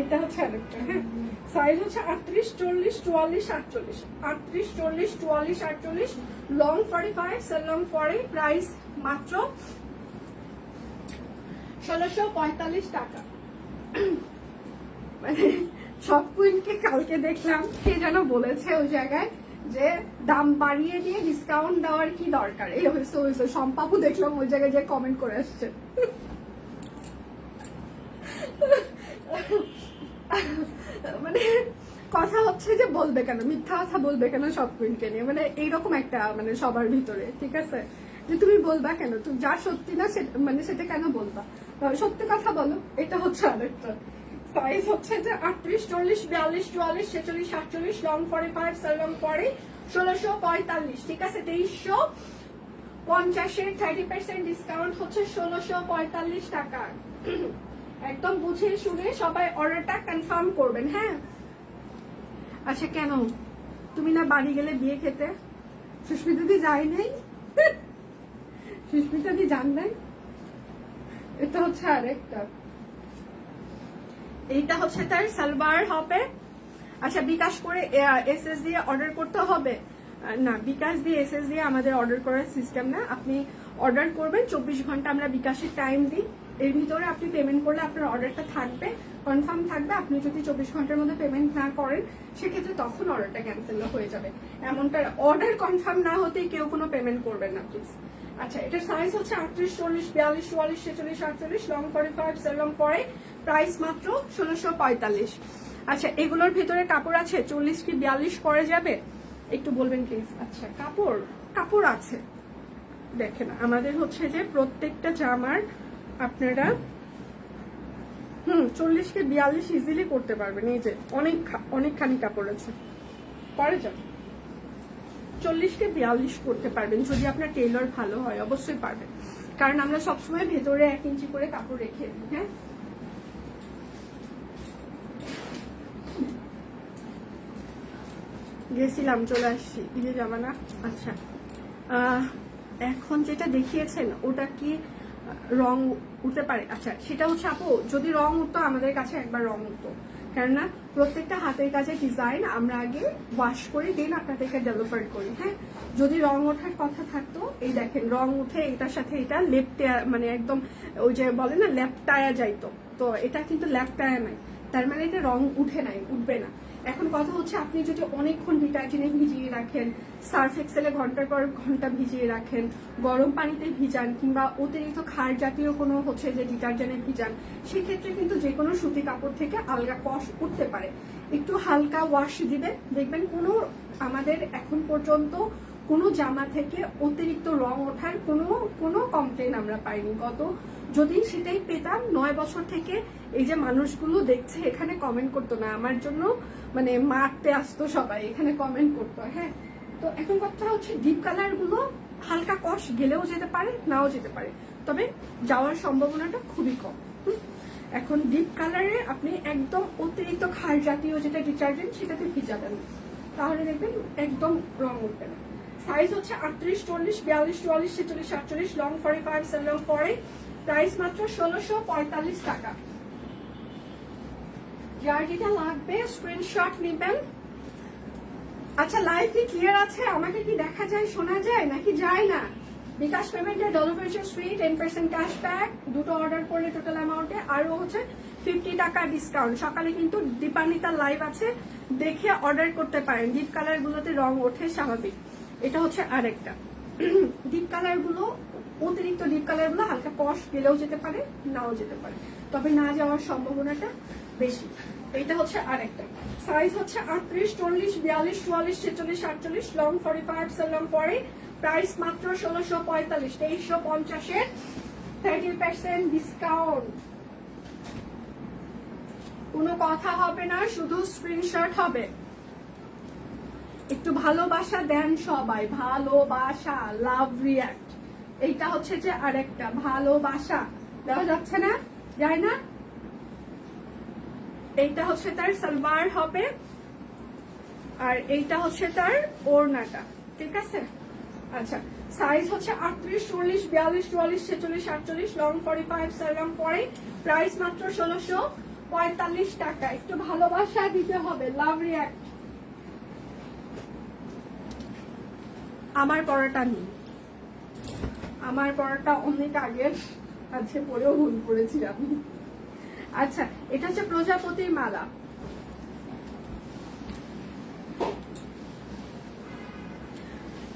এটা হচ্ছে আরেকটা। হ্যাঁ, সাইজ হচ্ছে 38, 40, 44, 48, 38, 40, 44, 48, লং 45, সেল লং 40, প্রাইস মাত্র 1645 টাকা। মানে সব কুইনকে কালকে দেখলাম, কে যেন বলেছে ওই জায়গায় যে দাম বাড়িয়ে দিয়ে ডিসকাউন্ট দেওয়ার কি দরকার। এই হয়েছে সম্পাপু দেখলাম ওই জায়গায় যে কমেন্ট করে আসছে। মানে কথা হচ্ছে যে বলবে কেন, মিথ্যা কথা বলবে কেন সব কুইনকে নিয়ে, মানে এইরকম একটা মানে সবার ভিতরে, ঠিক আছে, যে তুমি বলবা কেন, তুমি যা সত্যি না মানে সেটা কেন বলবা, সত্যি কথা বলো। এটা হচ্ছে আরেকটা। সাইজ হচ্ছে যে 38, 40, 42, 44, 46, 47, লং 45, সেল লং 40, 1645, ঠিক আছে। 2350 30% ডিসকাউন্ট হচ্ছে 1645 টাকা। একদম বুঝে শুনে সবাই অর্ডারটা কনফার্ম করবেন। হ্যাঁ, আচ্ছা, কেন তুমি না বাড়ি গেলে বিয়ে খেতে? সুস্মিতা দি যায় নাই? সুস্মিতা দি জান নাই? এটা হচ্ছে আরেকটা। এইটা হচ্ছে তার সালোয়ার হবে। আচ্ছা, বিকাশ করে এসএস দিয়ে অর্ডার করতে হবে না? বিকাশ দিয়ে এসএস দিয়ে আমাদের অর্ডার করার সিস্টেম না। আপনি অর্ডার করবেন, 24 ঘন্টা আমরা বিকাশের টাইম দিই। এর ভিতরে আপনি পেমেন্ট করলে আপনার অর্ডারটা থাকবে, কনফার্ম থাকবে। আপনি যদি 24 ঘন্টার মধ্যে পেমেন্ট না করেন, সেক্ষেত্রে তখন অর্ডারটা ক্যান্সেল হয়ে যাবে। এমনটা অর্ডার কনফার্ম না হতেই কেউ কোনো পেমেন্ট করবেন না প্লিজ। আচ্ছা, এটার সাইজ হচ্ছে 38, 40, 42, 44, 46, 48, লং 45, সেল লং 40, প্রাইস মাত্র 1645। আচ্ছা, এগুলোর ভিতরে কাপড় আছে 40 কি 42 করে যাবে, একটু বলবেন প্লিজ। আচ্ছা, কাপড় আছে। দেখেন, আমাদের হচ্ছে যে প্রত্যেকটা জামার আপনারা 40 কে 42 ইজিলি করতে পারবেন। এই যে অনেকখানি কাপড় আছে, পরে যান 40 কে 42 করতে পারবেন যদি আপনার টেইলর ভালো হয়, অবশ্যই পারবেন। কারণ আমরা সবসময় ভেতরে 1 ইঞ্চি করে কাপড় রেখে দিই। হ্যাঁ, গেছিলাম, চলে আসছি, ঈদে যাবা না? আচ্ছা, এখন যেটা দেখিয়েছেন ওটা কি রং উঠতে পারে? আচ্ছা, সেটা হচ্ছে আপু, যদি রং উঠতো আমাদের কাছে একবার রং উঠতো, কেননা প্রত্যেকটা হাতের কাছে ডিজাইন আমরা আগে ওয়াশ করে দিন আপনাদেরকে ডেলিভার করি। হ্যাঁ, যদি রং ওঠার কথা থাকতো, এই দেখেন রং উঠে এটার সাথে এটা লেপটে মানে একদম ওই যে বলে না লেপটায়া যাইতো, তো এটা কিন্তু ল্যাপটায় নাই, তার মানে এটা রং উঠবে না। এখন কথা হচ্ছে আপনি যদি অনেকক্ষণ ডিটারজেন্টে ভিজিয়ে রাখেন, সার্ফ এক্সেলে ঘন্টার পর ঘন্টা ভিজিয়ে রাখেন, গরম পানিতে ভিজান, কিংবা অতিরিক্ত ক্ষার জাতীয় কোনো হচ্ছে যে ডিটারজেন্টে ভিজান, সেক্ষেত্রে কিন্তু যে কোনো সুতি কাপড় থেকে আলগা কষ উঠতে পারে। একটু হালকা ওয়াশ দিবেন, দেখবেন কোনো আমাদের এখন পর্যন্ত কোনো জামা থেকে অতিরিক্ত রং ওঠার কোনো কমপ্লেন আমরা পাইনি। যদি সেটাই পেতাম 9 বছর থেকে এই যে মানুষগুলো দেখছে এখানে কমেন্ট করতো না, আমার জন্য মানে মারতে আসতো সবাই, এখানে কমেন্ট করতো। হ্যাঁ, তো এখন কথা হচ্ছে ডিপ কালার গুলো হালকা কষ গেলেও যেতে পারে, নাও যেতে পারে, তবে যাওয়ার সম্ভাবনাটা খুবই কম। এখন ডিপ কালারে আপনি একদম অতিরিক্ত ক্ষার জাতীয় যেটা ডিটারজেন্ট সেটাতে ভিজাবেন, তাহলে দেখবেন একদম রং উঠবে না। সাইজ হচ্ছে 38, 40, 42, 44, 46, 48, লং 45, লং 40, প্রাইস মাত্র 1645 টাকা। যার যেটা লাগবে স্ক্রিনশট নেবেন। আচ্ছা, লাইভ কি ক্লিয়ার আছে? আমাকে কি দেখা যায়, শোনা যায় নাকি যায় না? বিকাশ পেমেন্টের ডেলিভারি চার্জ ফ্রি, 10% ক্যাশব্যাক, দুটো অর্ডার করলে টোটাল অ্যামাউন্টে আরো হচ্ছে 50 টাকা ডিসকাউন্ট। সকালে কিন্তু দীপান্বিতা লাইভ আছে, দেখে অর্ডার করতে পারেন। ডিপ কালার গুলোতে রং ওঠে স্বাভাবিক। এটা হচ্ছে আরেকটা ডিপ কালার গুলো, অতিরিক্ত ডিপ কালার গুলো হালকা কষ গেলেও যেতে পারে, নাও যেতে পারে, তবে না যাওয়ার সম্ভাবনাটা বেশি। এটা হচ্ছে আরেকটা সাইজ হচ্ছে 38, 40, 42, 44, 46, 48, লং 45, লং 40, প্রাইস মাত্র 1645, 2350 30% ডিসকাউন্ট। কোনো কথা হবে না, শুধু স্ক্রিনশট হবে। একটু ভালোবাসা দেন সবাই, ভালোবাসা, লাভ রিয়াক্ট। এইটা হচ্ছে যে আরেকটা ভালোবাসা দেওয়া যাচ্ছে না, যায় না। এইটা হচ্ছে তার সালোয়ার হবে, আর এইটা হচ্ছে তার ওড়নাটা, ঠিক আছে? আচ্ছা, সাইজ হচ্ছে 38, 40, 42, 44, 46, 48, লং 45, লং 40, প্রাইস মাত্র 1645 টাকা। একটু ভালোবাসা দিতে হবে, লাভ রিয়াক্ট। আমার পড়াটা নেই, আমার পড়াটা অনেক আগের, আজকে পরেও ভুল করেছি আমি। আচ্ছা, এটা হচ্ছে প্রজাপতির মালা।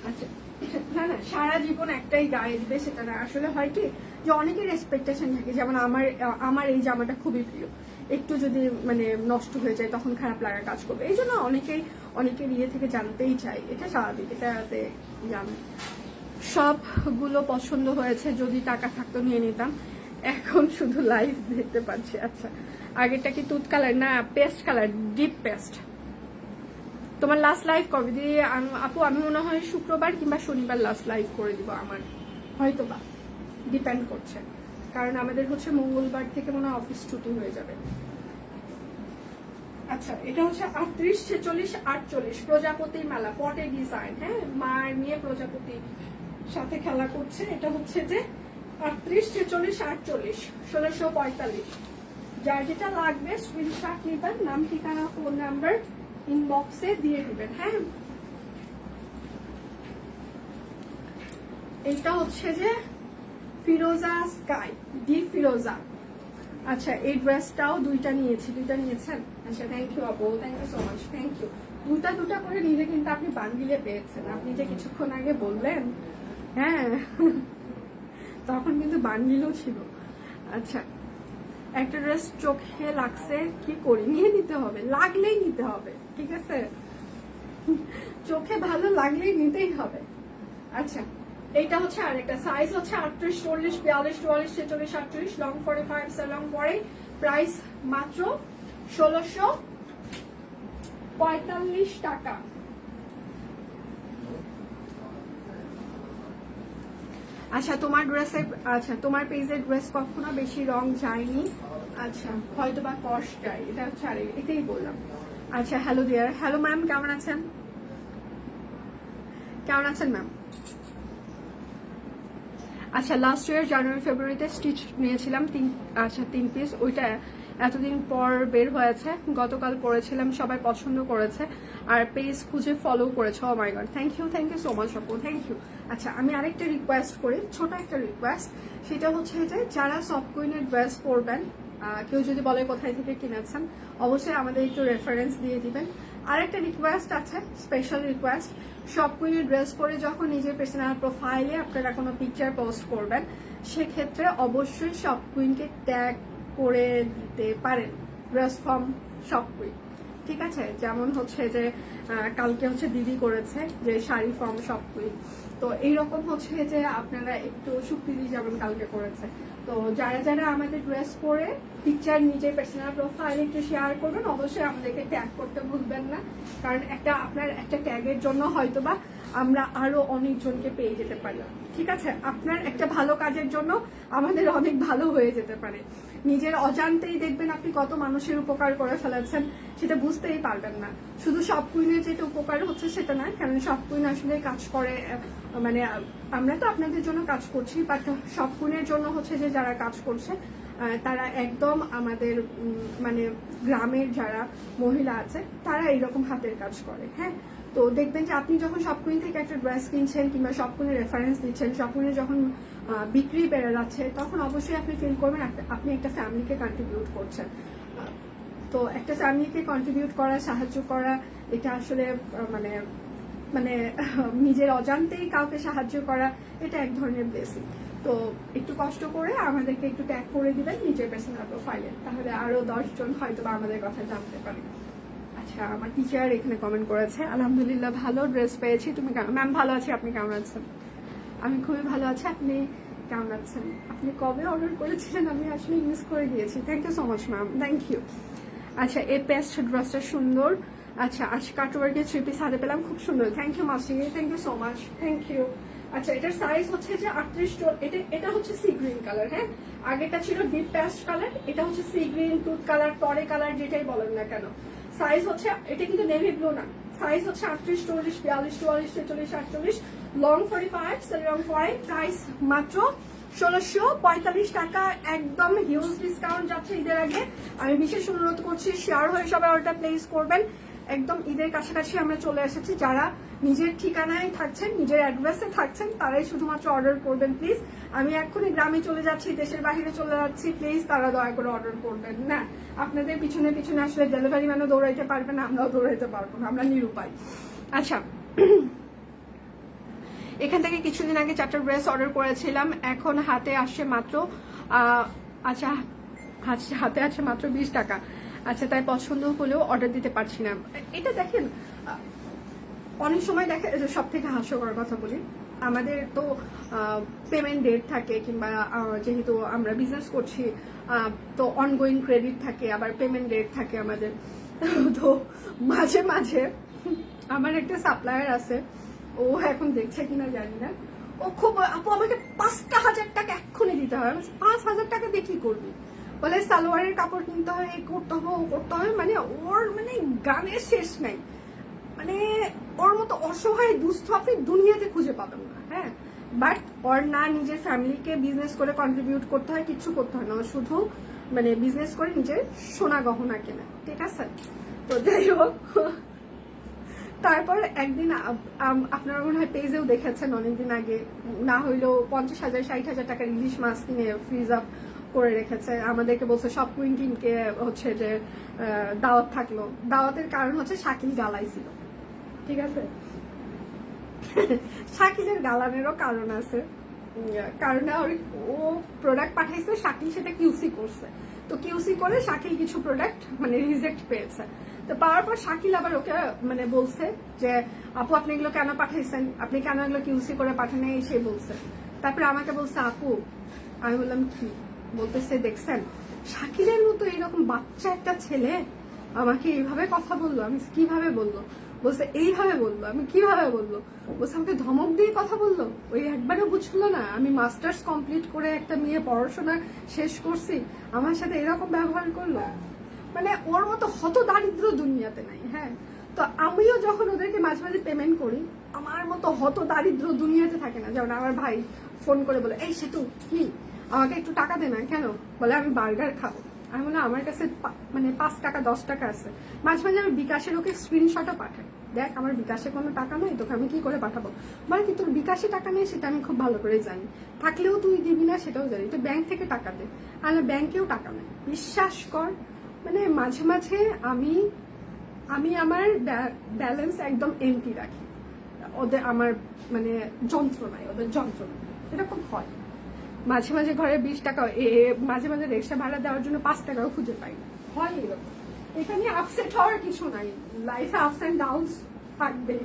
আচ্ছা, না না, সারা জীবন একটাই গায়ে দিবে সেটা না। আসলে হয় কি যে অনেকের এক্সপেকটেশন থাকে, যেমন আমার এই জামাটা খুবই প্রিয়, একটু যদি মানে নষ্ট হয়ে যায় তখন খারাপ লাগা কাজ করবে। এই জন্য অনেকের ইয়ে থেকে জানতেই চাই, এটা স্বাভাবিক। এটাতে সবগুলো পছন্দ হয়েছে, যদি টাকা থাকতো নিয়ে নিতাম, এখন শুধু লাইভ দেখতে পাচ্ছি। আচ্ছা, আগেরটা কি তুত কালার না পেস্ট কালার, ডিপ পেস্ট। তোমার লাস্ট লাইভ কবে দিয়ে আপু? আমি মনে হয় শুক্রবার কিংবা শনিবার লাস্ট লাইভ করে দিব, আমার হয়তো বা ডিপেন্ড করছে, কারণ আমাদের হচ্ছে মঙ্গলবার থেকে মনে হয় অফিস ছুটি হয়ে যাবে। আচ্ছা, এটা হচ্ছে 38, 46, 48, প্রজাপতির মালা, পটে ডিজাইন। হ্যাঁ, মার নিয়ে প্রজাপতি সাথে খেলা করছে। এটা হচ্ছে যে 38, 46, 48, 1645। যার যেটা লাগবে স্ক্রিনশট নেবেন, নাম, ঠিকানা, ফোন নাম্বার ইনবক্সে দিয়ে দিবেন। হ্যাঁ, এটা হচ্ছে যে ফিরোজা স্কাই, ডিপ ফিরোজা। আচ্ছা, এই ড্রেসটাও দুইটা নিয়েছেন। আচ্ছা, থ্যাংক ইউ আপু, thank you so much, thank you. দুটা করে নিলে কিন্তু আপনি বান্ডিলে পেয়েছেন, আপনি যে কিছুক্ষণ আগে বললেন। হ্যাঁ, তখন কিন্তু বান্ডিলও ছিল। আচ্ছা, একটা ড্রেস চোখে লাগছে, কি করি, নিয়ে নিতে হবে, লাগলেই নিতে হবে, ঠিক আছে? চোখে ভালো লাগলেই নিতেই হবে। আচ্ছা, এইটা হচ্ছে আরেকটা সাইজ হচ্ছে 38, 40, 42, 44, 46, 48, লং 45, লং 40, প্রাইস মাত্র 1645 টাকা। আচ্ছা, তোমার তোমার পেজের ড্রেস কখনো বেশি রং যায়নি। আচ্ছা, হয়তো বা কস যায়, এটা হচ্ছে এটাই বললাম। আচ্ছা, হ্যালো ডিয়ার, হ্যালো ম্যাম, কেমন আছেন ম্যাম? আচ্ছা, লাস্ট ইয়ার জানুয়ারি ফেব্রুয়ারিতে স্টিচ নিয়েছিলাম 3 পিস, ওইটা এতদিন পর বের হয়েছে, গতকাল পরেছিলাম, সবাই পছন্দ করেছে আর পেজ খুঁজে ফলো করেছে। Oh my god, thank you so much আপু, থ্যাংক ইউ। আচ্ছা, আমি আরেকটা রিকোয়েস্ট করি, ছোট একটা রিকোয়েস্ট, সেটা হচ্ছে যে যারা সফট কুইনের ড্রেস পরবেন কেউ যদি বলে কোথায় থেকে কিনেছেন, অবশ্যই আমাদের একটু রেফারেন্স দিয়ে দিবেন। আর একটা রিকোয়েস্ট আছে, স্পেশাল রিকোয়েস্ট, শপ কুইনের ড্রেস পরে যখন নিজের পার্সোনাল প্রোফাইলে আপনারা কোনো পিকচার পোস্ট করবেন, সেক্ষেত্রে অবশ্যই শপ কুইনকে ট্যাগ করে দিতে পারেন, ড্রেস ফ্রম শপ কুইন। ঠিক আছে, যেমন হচ্ছে যে কালকে হচ্ছে দিদি করেছে যে শাড়ি ফ্রম শপ কুইন। তো এইরকম হচ্ছে যে আপনারা একটু সুপ্রিদি যেমন কালকে করেছে। তো যারা যারা আমাদের ড্রেস পরে পিকচার নিজের পার্সোনাল প্রোফাইলে একটু শেয়ার করবেন, অবশ্যই আমাদেরকে ট্যাগ করতে ভুলবেন না, কারণ আপনার একটা ট্যাগের জন্য হয়তোবা আমরা আরো অনেকজনকে পেয়ে যেতে পারি। ঠিক আছে, আপনার একটা ভালো কাজের জন্য আমাদের অনেক ভালো হয়ে যেতে পারে। নিজের অজান্তেই দেখবেন আপনি কত মানুষের উপকার করে ফেলেছেন, সেটা বুঝতেই পারবেন না। শুধু শপ কুইনের যেটা উপকার হচ্ছে সেটা না, কারণ শপ কুইন আসলে কাজ করে, মানে আমরা তো আপনাদের জন্য কাজ করছি, বাট শপ কুইনের জন্য হচ্ছে যে যারা কাজ করছে তারা একদম আমাদের মানে গ্রামের যারা মহিলা আছে তারা এইরকম হাতের কাজ করে। হ্যাঁ, তো দেখবেন যে আপনি যখন শপ কুইন থেকে একটা ড্রেস কিনছেন কিংবা শপ কুইনের রেফারেন্স দিচ্ছেন, শপ কুইনের যখন বিক্রি বেড়ে যাচ্ছে, তখন অবশ্যই আপনি ফিল করবেন আপনি একটা ফ্যামিলিকে কন্ট্রিবিউট করছেন। তো একটা ফ্যামিলিকে কন্ট্রিবিউট করা, সাহায্য করা, এটা আসলে মানে মানে নিজের অজান্তেই কাউকে সাহায্য করা, এটা এক ধরনের ব্লেসিং। তো একটু কষ্ট করে আমাদেরকে একটু ট্যাগ করে দিবেন নিজের পার্সোনাল প্রোফাইলে, তাহলে আরো 10 জন হয়তো আমাদের কথা জানতে পারে। আচ্ছা, আমার টিচার এখানে কমেন্ট করেছে, আলহামদুলিল্লাহ ভালো ড্রেস পেয়েছি, তুমি ম্যাম ভালো আছি, আপনি কেমন আছেন? আমি খুবই ভালো আছি, আপনি কেমন আছেন? আপনি কবে অর্ডার করেছিলেন? আমি আসলে মিস করে দিয়েছি। Thank you so much ma'am, thank you. আচ্ছা, এই পেস্ট ড্রেসটা সুন্দর। আচ্ছা, আজ কাটওয়ার্কের 3 পিস হাতে পেলাম, খুব সুন্দর। থ্যাংক ইউ মাসি, thank you so much, thank you. আচ্ছা, এটার সাইজ হচ্ছে যে 38, এটা হচ্ছে সি গ্রিন কালার। হ্যাঁ, আগেটা ছিল ডিপ পেস্ট কালার, এটা হচ্ছে সি গ্রিন, টুথ কালার, টরে কালার, যেটাই বলেন না কেন। সাইজ হচ্ছে, এটা কিন্তু নেভি ব্লু না, সাইজ হচ্ছে 38, 40, 42, 44, 46, 48, লং 45, লং 40, প্রাইস মাত্র 1645 টাকা। একদম হিউজ ডিসকাউন্ট যাচ্ছে ঈদের আগে। আমি বিশেষ অনুরোধ করছি, শেয়ার হয়ে সবাই অর্ডার প্লেস করবেন। একদম ঈদের কাছাকাছি আমরা চলে এসেছি। যারা নিজের ঠিকানায় থাকছেন, নিজের অ্যাড্রেসে থাকছেন, তারাই শুধুমাত্র অর্ডার করবেন প্লিজ। আমি এক্ষুনি গ্রামে চলে যাচ্ছি, দেশের বাইরে চলে যাচ্ছি, প্লিজ তারা দয়া করে অর্ডার করবেন না। আপনাদের পিছনে পিছনে আসলে ডেলিভারি ম্যানও দৌড়াইতে পারবে না, আমরাও দৌড়াইতে পারবো না, আমরা নিরুপায়। আচ্ছা, এখান থেকে কিছুদিন আগে 4টা ড্রেস অর্ডার করেছিলাম, এখন হাতে আসছে মাত্র আচ্ছা হাতে আছে মাত্র 20 টাকা। আচ্ছা, তাই পছন্দ হলেও অর্ডার দিতে পারছি না। এটা দেখেন, অনেক সময় দেখে, সব থেকে হাস্যকর কথা বলি, আমাদের তো পেমেন্ট ডেট থাকে, কিংবা যেহেতু আমরা বিজনেস করছি তো অনগোয়িং ক্রেডিট থাকে, আবার পেমেন্ট ডেট থাকে আমাদের। তো মাঝে মাঝে আমার একটা সাপ্লায়ার আছে, ও এখন দেখছে কিনা জানি না, ও খুব, আপু আমাকে 5,000 টাকা এক্ষুনি দিতে হবে। 5,000 টাকা দিয়ে কি করবি? বলে সালোয়ারের কাপড় কিনতে হয়, এই করতে হবে, ও করতে হবে, মানে ওর মানে গানের শেষ নাই। মানে ওর মতো অসহায় দুস্থ আপনি দুনিয়াতে খুঁজে পাবেন না। হ্যাঁ, বাট ওর না নিজের ফ্যামিলিকে বিজনেস করে কন্ট্রিবিউট করতে হয়, কিছু করতে হয় না, শুধু মানে বিজনেস করে নিজের সোনা গহনা কেনা। ঠিক আছে, তো যাই হোক, তারপর একদিন আপনারা মনে হয় পেজেও দেখেছেন, অনেকদিন আগে না হইলেও 50,000 60,000 টাকার ইলিশ মাছ কিনে ফ্রিজ আপ করে রেখেছে। আমাদেরকে বলছে সব কুইন টিমকে হচ্ছে যে দাওয়াত থাকলো। দাওয়াতের কারণ হচ্ছে শাকিল গালাইছিল। ঠিক আছে, শাকিলের গালানেরও কারণ আছে, কারণ ও প্রোডাক্ট পাঠাইছে, শাকিল সেটা কিউসি করছে। তো কিউসি করে শাকিল কিছু প্রোডাক্ট মানে রিজেক্ট পেয়েছে। তো পাওয়ার পর শাকিল আবার ওকে মানে বলছে যে আপু আপনি এগুলো কেন পাঠাইছেন, আপনি কেন এগুলো কিউসি করে পাঠান, সে বলছে। তারপরে আমাকে বলছে আপু, আমি বললাম কি? বলতেছে দেখছেন শাকিলের মতো এইরকম বাচ্চা একটা ছেলে আমাকে এইভাবে কথা বললো। আমি কিভাবে বললো? বলছে এইভাবে বললো। আমি কিভাবে বললো? বলছে আমাকে ধমক দিয়ে কথা বললো। ওই একবারও বুঝলো না আমি মাস্টার্স কমপ্লিট করে একটা মেয়ে পড়াশোনা শেষ করছি, আমার সাথে এরকম ব্যবহার করলো। মানে ওর মতো হত দারিদ্র দুনিয়াতে নাই। হ্যাঁ, তো আমিও যখন ওদেরকে মাঝে মাঝে পেমেন্ট করি, আমার মতো হত দারিদ্র দুনিয়াতে থাকে না। যেমন আমার ভাই ফোন করে বলে, এই সেতু কি আমাকে একটু টাকা দে না। কেন? বলে আমি বার্গার খাবো। আমি বললাম আমার কাছে মানে 5 টাকা 10 টাকা আছে। মাঝে মাঝে আমি বিকাশের ওকে স্ক্রিনশটও পাঠাই, দেখ আমার বিকাশে কোনো টাকা নেই, তোকে আমি কি করে পাঠাবো। মানে কি তোর বিকাশে টাকা নেই সেটা আমি খুব ভালো করে জানি, থাকলেও তুই দিবি না সেটাও জানি, তো ব্যাংক থেকে টাকা দে। আর ব্যাংকেও টাকা নেই, বিশ্বাস কর। মানে মাঝে মাঝে আমি আমার ব্যালেন্স একদম এমটি রাখি, ওদের আমার মানে যন্ত্রণায়, ওদের যন্ত্রণা এরকম হয়। মাঝে মাঝে ঘরে 20 টাকা, মাঝে মাঝে রিক্সা ভাড়া দেওয়ার জন্য 5 টাকাও খুঁজে পাই না, হয় এরকম। এখানে আপসেট হওয়ার কিছু নাই, লাইফে আপস অ্যান্ড ডাউনস থাকবে।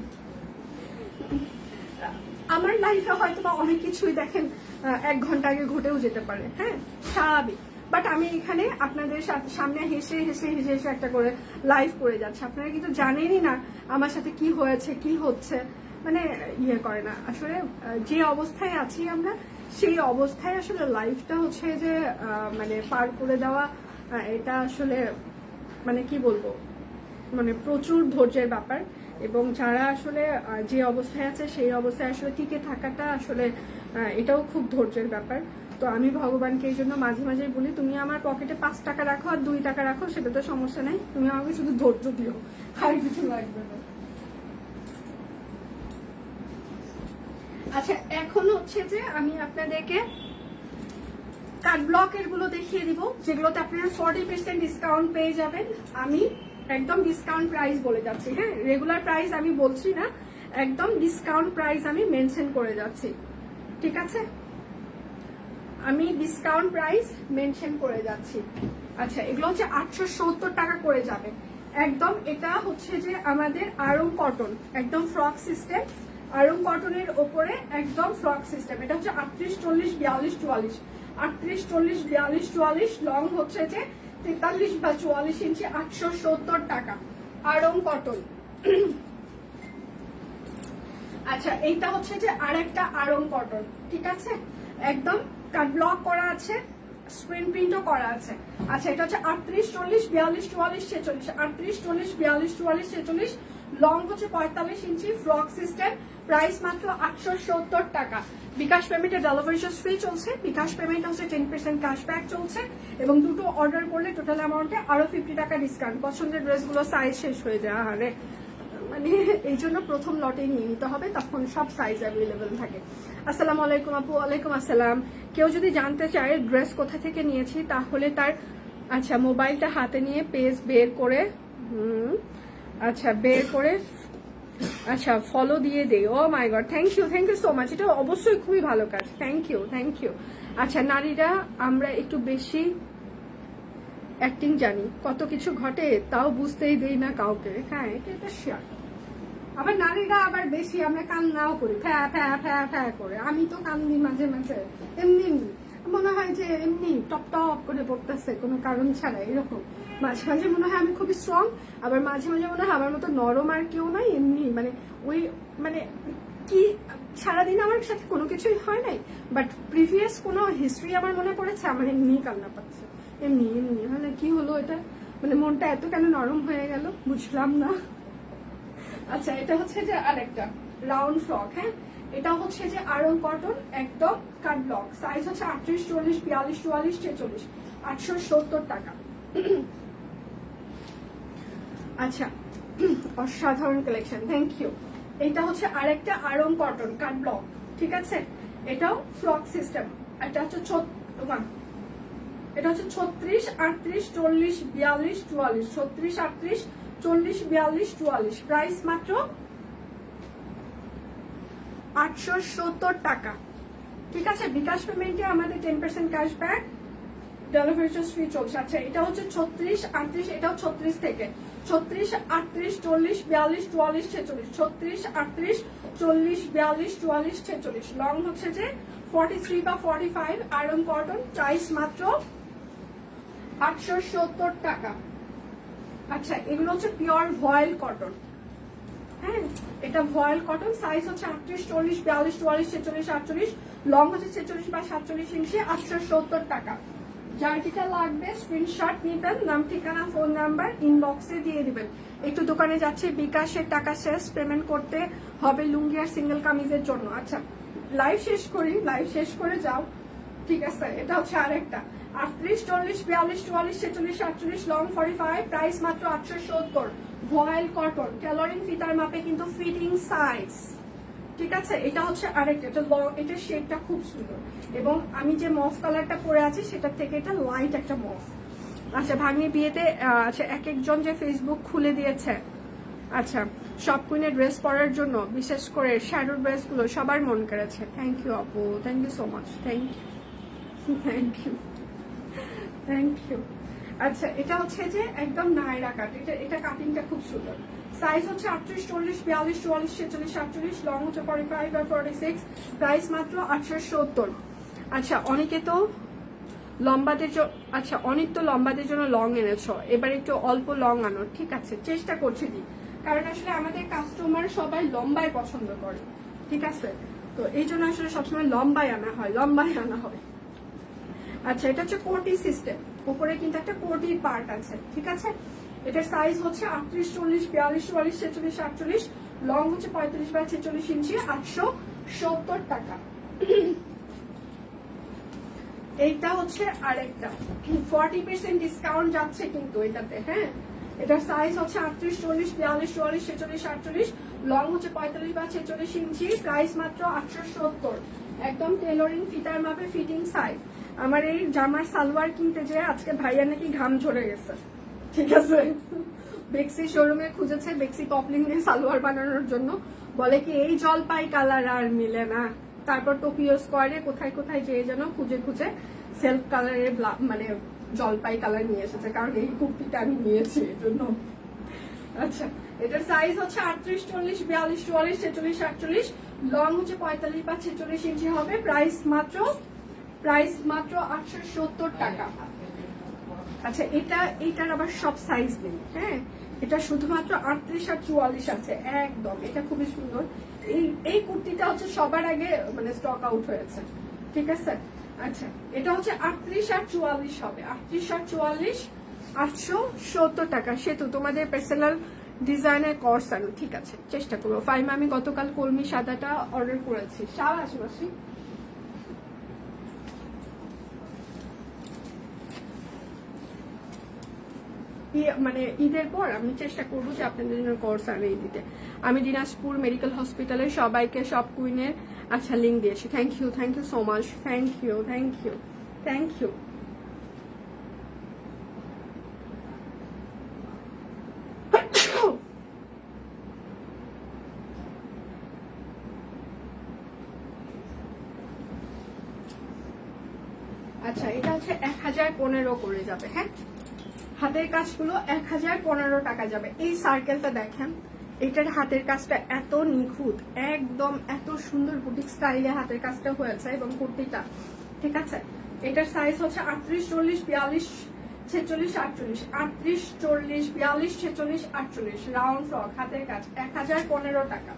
আমার লাইফে হয়তো বা অনেক কিছুই দেখেন 1 ঘন্টা আগে ঘটেও যেতে পারে, হ্যাঁ স্বাভাবিক। বাট আমি এখানে আপনাদের সামনে হেসে হেসে হেসে হেসে একটা করে লাইভ করে যাচ্ছি, আপনারা কিন্তু জানেনই না আমার সাথে কি হয়েছে কি হচ্ছে, মানে ইয়ে করে না আসলে। যে অবস্থায় আছি আমরা সেই অবস্থায় আসলে লাইফটা হচ্ছে যে মানে পার করে দেওয়া, এটা আসলে মানে কি বলবো, মানে প্রচুর ধৈর্যের ব্যাপার। এবং যারা আসলে যে অবস্থায় আছে সেই অবস্থায় আসলে টিকে থাকাটা আসলে এটাও খুব ধৈর্যের ব্যাপার। তো আমি ভগবানকে এই জন্য মাঝে মাঝে বলি, তুমি আমার পকেটে 5 টাকা রাখো আর 2 টাকা রাখো, সেটা তো সমস্যা নাই, তুমি আমাকে শুধু ধৈর্য দিও, আর কিছু লাগবে না। আচ্ছা এখন হচ্ছে যে আমি আপনাদেরকে কার্ড ব্লকের গুলো দেখিয়ে দিব, যেগুলোতে আপনারা 40% ডিসকাউন্ট পেয়ে যাবেন। আমি একদম ডিসকাউন্ট প্রাইস বলে যাচ্ছি, হ্যাঁ রেগুলার প্রাইস আমি বলছি না, একদম ডিসকাউন্ট প্রাইস আমি মেনশন করে যাচ্ছি, ঠিক আছে? আমি ডিসকাউন্ট প্রাইস মেনশন করে যাচ্ছি। আচ্ছা এগুলো হচ্ছে 870 টাকা করে যাবে একদম। এটা হচ্ছে যে আমাদের আরং কটন, একদম ফ্রক সিস্টেম, আরং কটনের ওপরে একদম ফ্রক সিস্টেম। এটা হচ্ছে 38, 40, 42, 44, 38, 40, 42, 44, লং হচ্ছে যে 43 বা 44 ইঞ্চি, 870 টাকা আরং কটন। আচ্ছা এইটা হচ্ছে যে আরেকটা আরং কটন, ঠিক আছে, একদম কাট ব্লক করা আছে, স্ক্রিন প্রিন্টও করা আছে। আচ্ছা এটা হচ্ছে 38, 40, 42, 44, 46, 38, 40, 42, 44, 46, লং হচ্ছে 45 ইঞ্চি, ফ্রক সিস্টেম, প্রাইস মাত্র 870 টাকা। বিকাশ পেমেন্টে ডেলিভারি চার্জ ফ্রি চলছে, বিকাশ পেমেন্ট হচ্ছে 10% ক্যাশব্যাক চলছে, এবং দুটো অর্ডার করলে টোটাল অ্যামাউন্টে আরো 50 টাকা ডিসকাউন্ট। পছন্দের ড্রেসগুলো সাইজ শেষ হয়ে যায়, আরে মানে এই জন্য প্রথম লটে নিয়ে নিতে হবে, তখন সব সাইজ অ্যাভেলেবেল থাকে। আসসালামু আলাইকুম আপু। ওয়ালাইকুম আসসালাম। কেউ যদি জানতে চায় ড্রেস কোথা থেকে নিয়েছি তাহলে তার আচ্ছা মোবাইলটা হাতে নিয়ে পেজ বের করে আচ্ছা বের করে আচ্ছা ফলো দিয়ে দেই। Oh my god, thank you so much, এটা অবশ্যই খুবই ভালো কাজ, থ্যাংক ইউ। আচ্ছা নারীরা আমরা একটু বেশি অ্যাক্টিং জানি, কত কিছু ঘটে তাও বুঝতেই দেই না কাউকে, হ্যাঁ এটা শেয়ার। আবার নারীরা আবার বেশি আমরা কান্নাও করি, ফ্যা ফ্যা ফ্যা ফ্যা করে। আমি তো কান্দি মাঝে মাঝে, এমনি মনে হয় যে এমনি টপ টপ করে পড়তেছে কোনো কারণ ছাড়া, এরকম। মাঝে মাঝে মনে হয় আমি খুবই স্ট্রং, আবার মাঝে মাঝে মনে হয় আমার মতো নরম আর কেউ নাই, এমনি মানে ওই মানে কি সারাদিন আমার সাথে কোনো কিছুই হয় নাই, বাট প্রিভিয়াস কোনো হিস্ট্রি আমার মনে পড়েছে, আমার এমনি কান্না পাচ্ছে, এমনি মানে কি হলো এটা, মানে মনটা এত কেন নরম হয়ে গেল বুঝলাম না। আচ্ছা এটা হচ্ছে যে আরেকটা রাউন্ড ফ্রক, হ্যাঁ এটা হচ্ছে যে আরং কটন, একদম কাট ব্লক, সাইজ হচ্ছে 38, 40, 42, 44, 46, 870 টাকা। আচ্ছা অসাধারণ কালেকশন, থ্যাংক ইউ। এটা হচ্ছে আরেকটা আরং কটন কাট ব্লক, ঠিক আছে, এটাও ফ্রক সিস্টেম। এটা হচ্ছে 36, 38, 40, 42, 44, 36, 38, 40, 42, 44, প্রাইস মাত্র 870 টাকা, ঠিক আছে। বিকাশ পেমেন্টে আমাদের 10% ক্যাশব্যাক, ডেলিভারি চার্জ ফ্রি চলছে। আচ্ছা এটা হচ্ছে 36, 38, এটাও 36 থেকে 36, 38, 40, 42, 44, 46, 36, 38, 40, 42, 44, 46, লং হচ্ছে যে 43 বা 45, আয়রন কটন, প্রাইস মাত্র 870 টাকা। আচ্ছা এগুলো হচ্ছে পিওর ভয়েল কটন, হ্যাঁ এটা ভয়েল কটন, সাইজ হচ্ছে 38, 40, 42, 44, 46, 48, লং হচ্ছে 46 বা 47 ইঞ্চি, 870 টাকা। যার যেটা লাগবে স্ক্রিনশট নিবেন, নাম ঠিকানা ফোন নাম্বার ইনবক্সে দিয়ে দিবেন। একটু দোকানে যাচ্ছে, বিকাশের টাকা শেষ, পেমেন্ট করতে হবে লুঙ্গি আর সিঙ্গেল কামিজের জন্য। আচ্ছা লাইভ শেষ করি, লাইভ শেষ করে যাও, ঠিক আছে, এটা হচ্ছে আরেকটা 38, 40, 42, 44, 46, 48, লং 45, প্রাইস মাত্র 870। ভয়েল কটন, টেলরিং ফিতার মাপে কিন্তু ফিটিং সাইজ। ঠিক আছে, এটা হচ্ছে আরেকটা, এটা শেডটা খুব সুন্দর এবং আমি যে মফ কালারটা পরে আছি সেটার থেকে এটা লাইট একটা মফ। আচ্ছা, ভাগ্নি বিয়েতে আচ্ছা এক একজন যে ফেসবুক খুলে দিয়েছে, আচ্ছা সব কুইনের ড্রেস পরার জন্য বিশেষ করে শ্যাডো ড্রেসগুলো সবার মন করেছে। থ্যাংক ইউ আপু, thank you so much, thank you, thank you, thank you. আচ্ছা, এটা হচ্ছে যে একদম নায়রা কাট, এটা কাটিংটা খুব সুন্দর। সাইজ হচ্ছে 38, 40, 42, 44, 46, 48, লং হচ্ছে 45 আর 46, প্রাইস মাত্র 870। আচ্ছা, অনেকে তো লম্বাদের আচ্ছা অনেক তো লম্বাদের জন্য লং এনেছো, এবার একটু অল্প লং আনো। ঠিক আছে, চেষ্টা করছি দি, কারণ আসলে আমাদের কাস্টমার সবাই লম্বায় পছন্দ করে। ঠিক আছে, তো এই জন্য আসলে সবসময় লম্বায় আনা হয়, লম্বায় আনা হয়। আচ্ছা, এটা হচ্ছে কোটি সিস্টেম, উপরে কিন্তু একটা কোটির পার্ট আছে। ঠিক আছে, এটার সাইজ হচ্ছে 38, 40, 42, 44, 46, 48, লং হচ্ছে 35 বাই 46 ইঞ্চি, 870 টাকা। এইটা হচ্ছে আরেকটা 40% ডিসকাউন্ট যাচ্ছে কিন্তু এটাতে। হ্যাঁ, এটার সাইজ হচ্ছে 38, 40, 42, 44, 46, 48, লং হচ্ছে 45 বা 46 ইঞ্চি, প্রাইস মাত্র 870। একদম টেলরিং ফিতার মাপে ফিটিং সাইজ। আমার এই জামার সালোয়ার কিনতে যে আজকে ভাইয়া নাকি ঘাম ঝরে গেছে। ঠিক আছে, বেক্সি শোরুমে খুঁজেছে বেক্সি পপলিং দিয়ে সালোয়ার বানানোর জন্য, বলে কি এই জলপাই কালার আর মিলে না। তারপর টোকিও স্কোয়ারে কোথায় কোথায় যেয়ে যেন খুঁজে খুঁজে সেলফ কালারের মানে জলপাই কালার নিয়ে এসেছে, কারণ এই কুর্তিটা আমি নিয়েছি এর জন্য। আচ্ছা, এটার সাইজ হচ্ছে 38, 40, 42, 44, 46, 48, লং হচ্ছে 45 বা 46 ইঞ্চি হবে, প্রাইস মাত্র 870 টাকা। আচ্ছা, এটার আবার সব সাইজ নেই। হ্যাঁ, এটা শুধুমাত্র 38 আর 44 আছে একদম। এটা খুবই সুন্দর। এই কুর্তিটা হচ্ছে সবার আগে মানে স্টক আউট হয়েছে। ঠিক আছে, আচ্ছা এটা হচ্ছে 38 আর 44 হবে, 38 আর 44 870 টাকা। সেতু তোমাদের পার্সোনাল ডিজাইনের কোর্স আনো। ঠিক আছে, চেষ্টা করবো। ফাইমা, আমি গতকাল কলমি সাদাটা অর্ডার করেছি। সাবাস মাসি। মানে ঈদের পর আমি চেষ্টা করবো যে আপনাদের জন্য কোর্স আনিয়ে দিতে। আমি দিনাজপুর মেডিকেল হসপিটালে সবাইকে সব কুইনের আচ্ছা লিঙ্ক দিয়েছি। Thank you so much, thank you, thank you, thank you. আচ্ছা, এটা হচ্ছে 1015 করে যাবে। হ্যাঁ, হাতের কাজগুলো 1015 টাকা যাবে। এই সার্কেলটা দেখেন, এটার হাতের কাজটা এত নিখুঁত, একদম এত সুন্দর বুটিক স্টাইলে হাতের কাজটা হয়েছে এবং কুর্তিটা। ঠিক আছে, এটার সাইজ হচ্ছে 38, 40, 42, 46, 48, 38, 40, 42, 46, 48, রাউন্ড ফ্রক হাতের কাজ 1015 টাকা।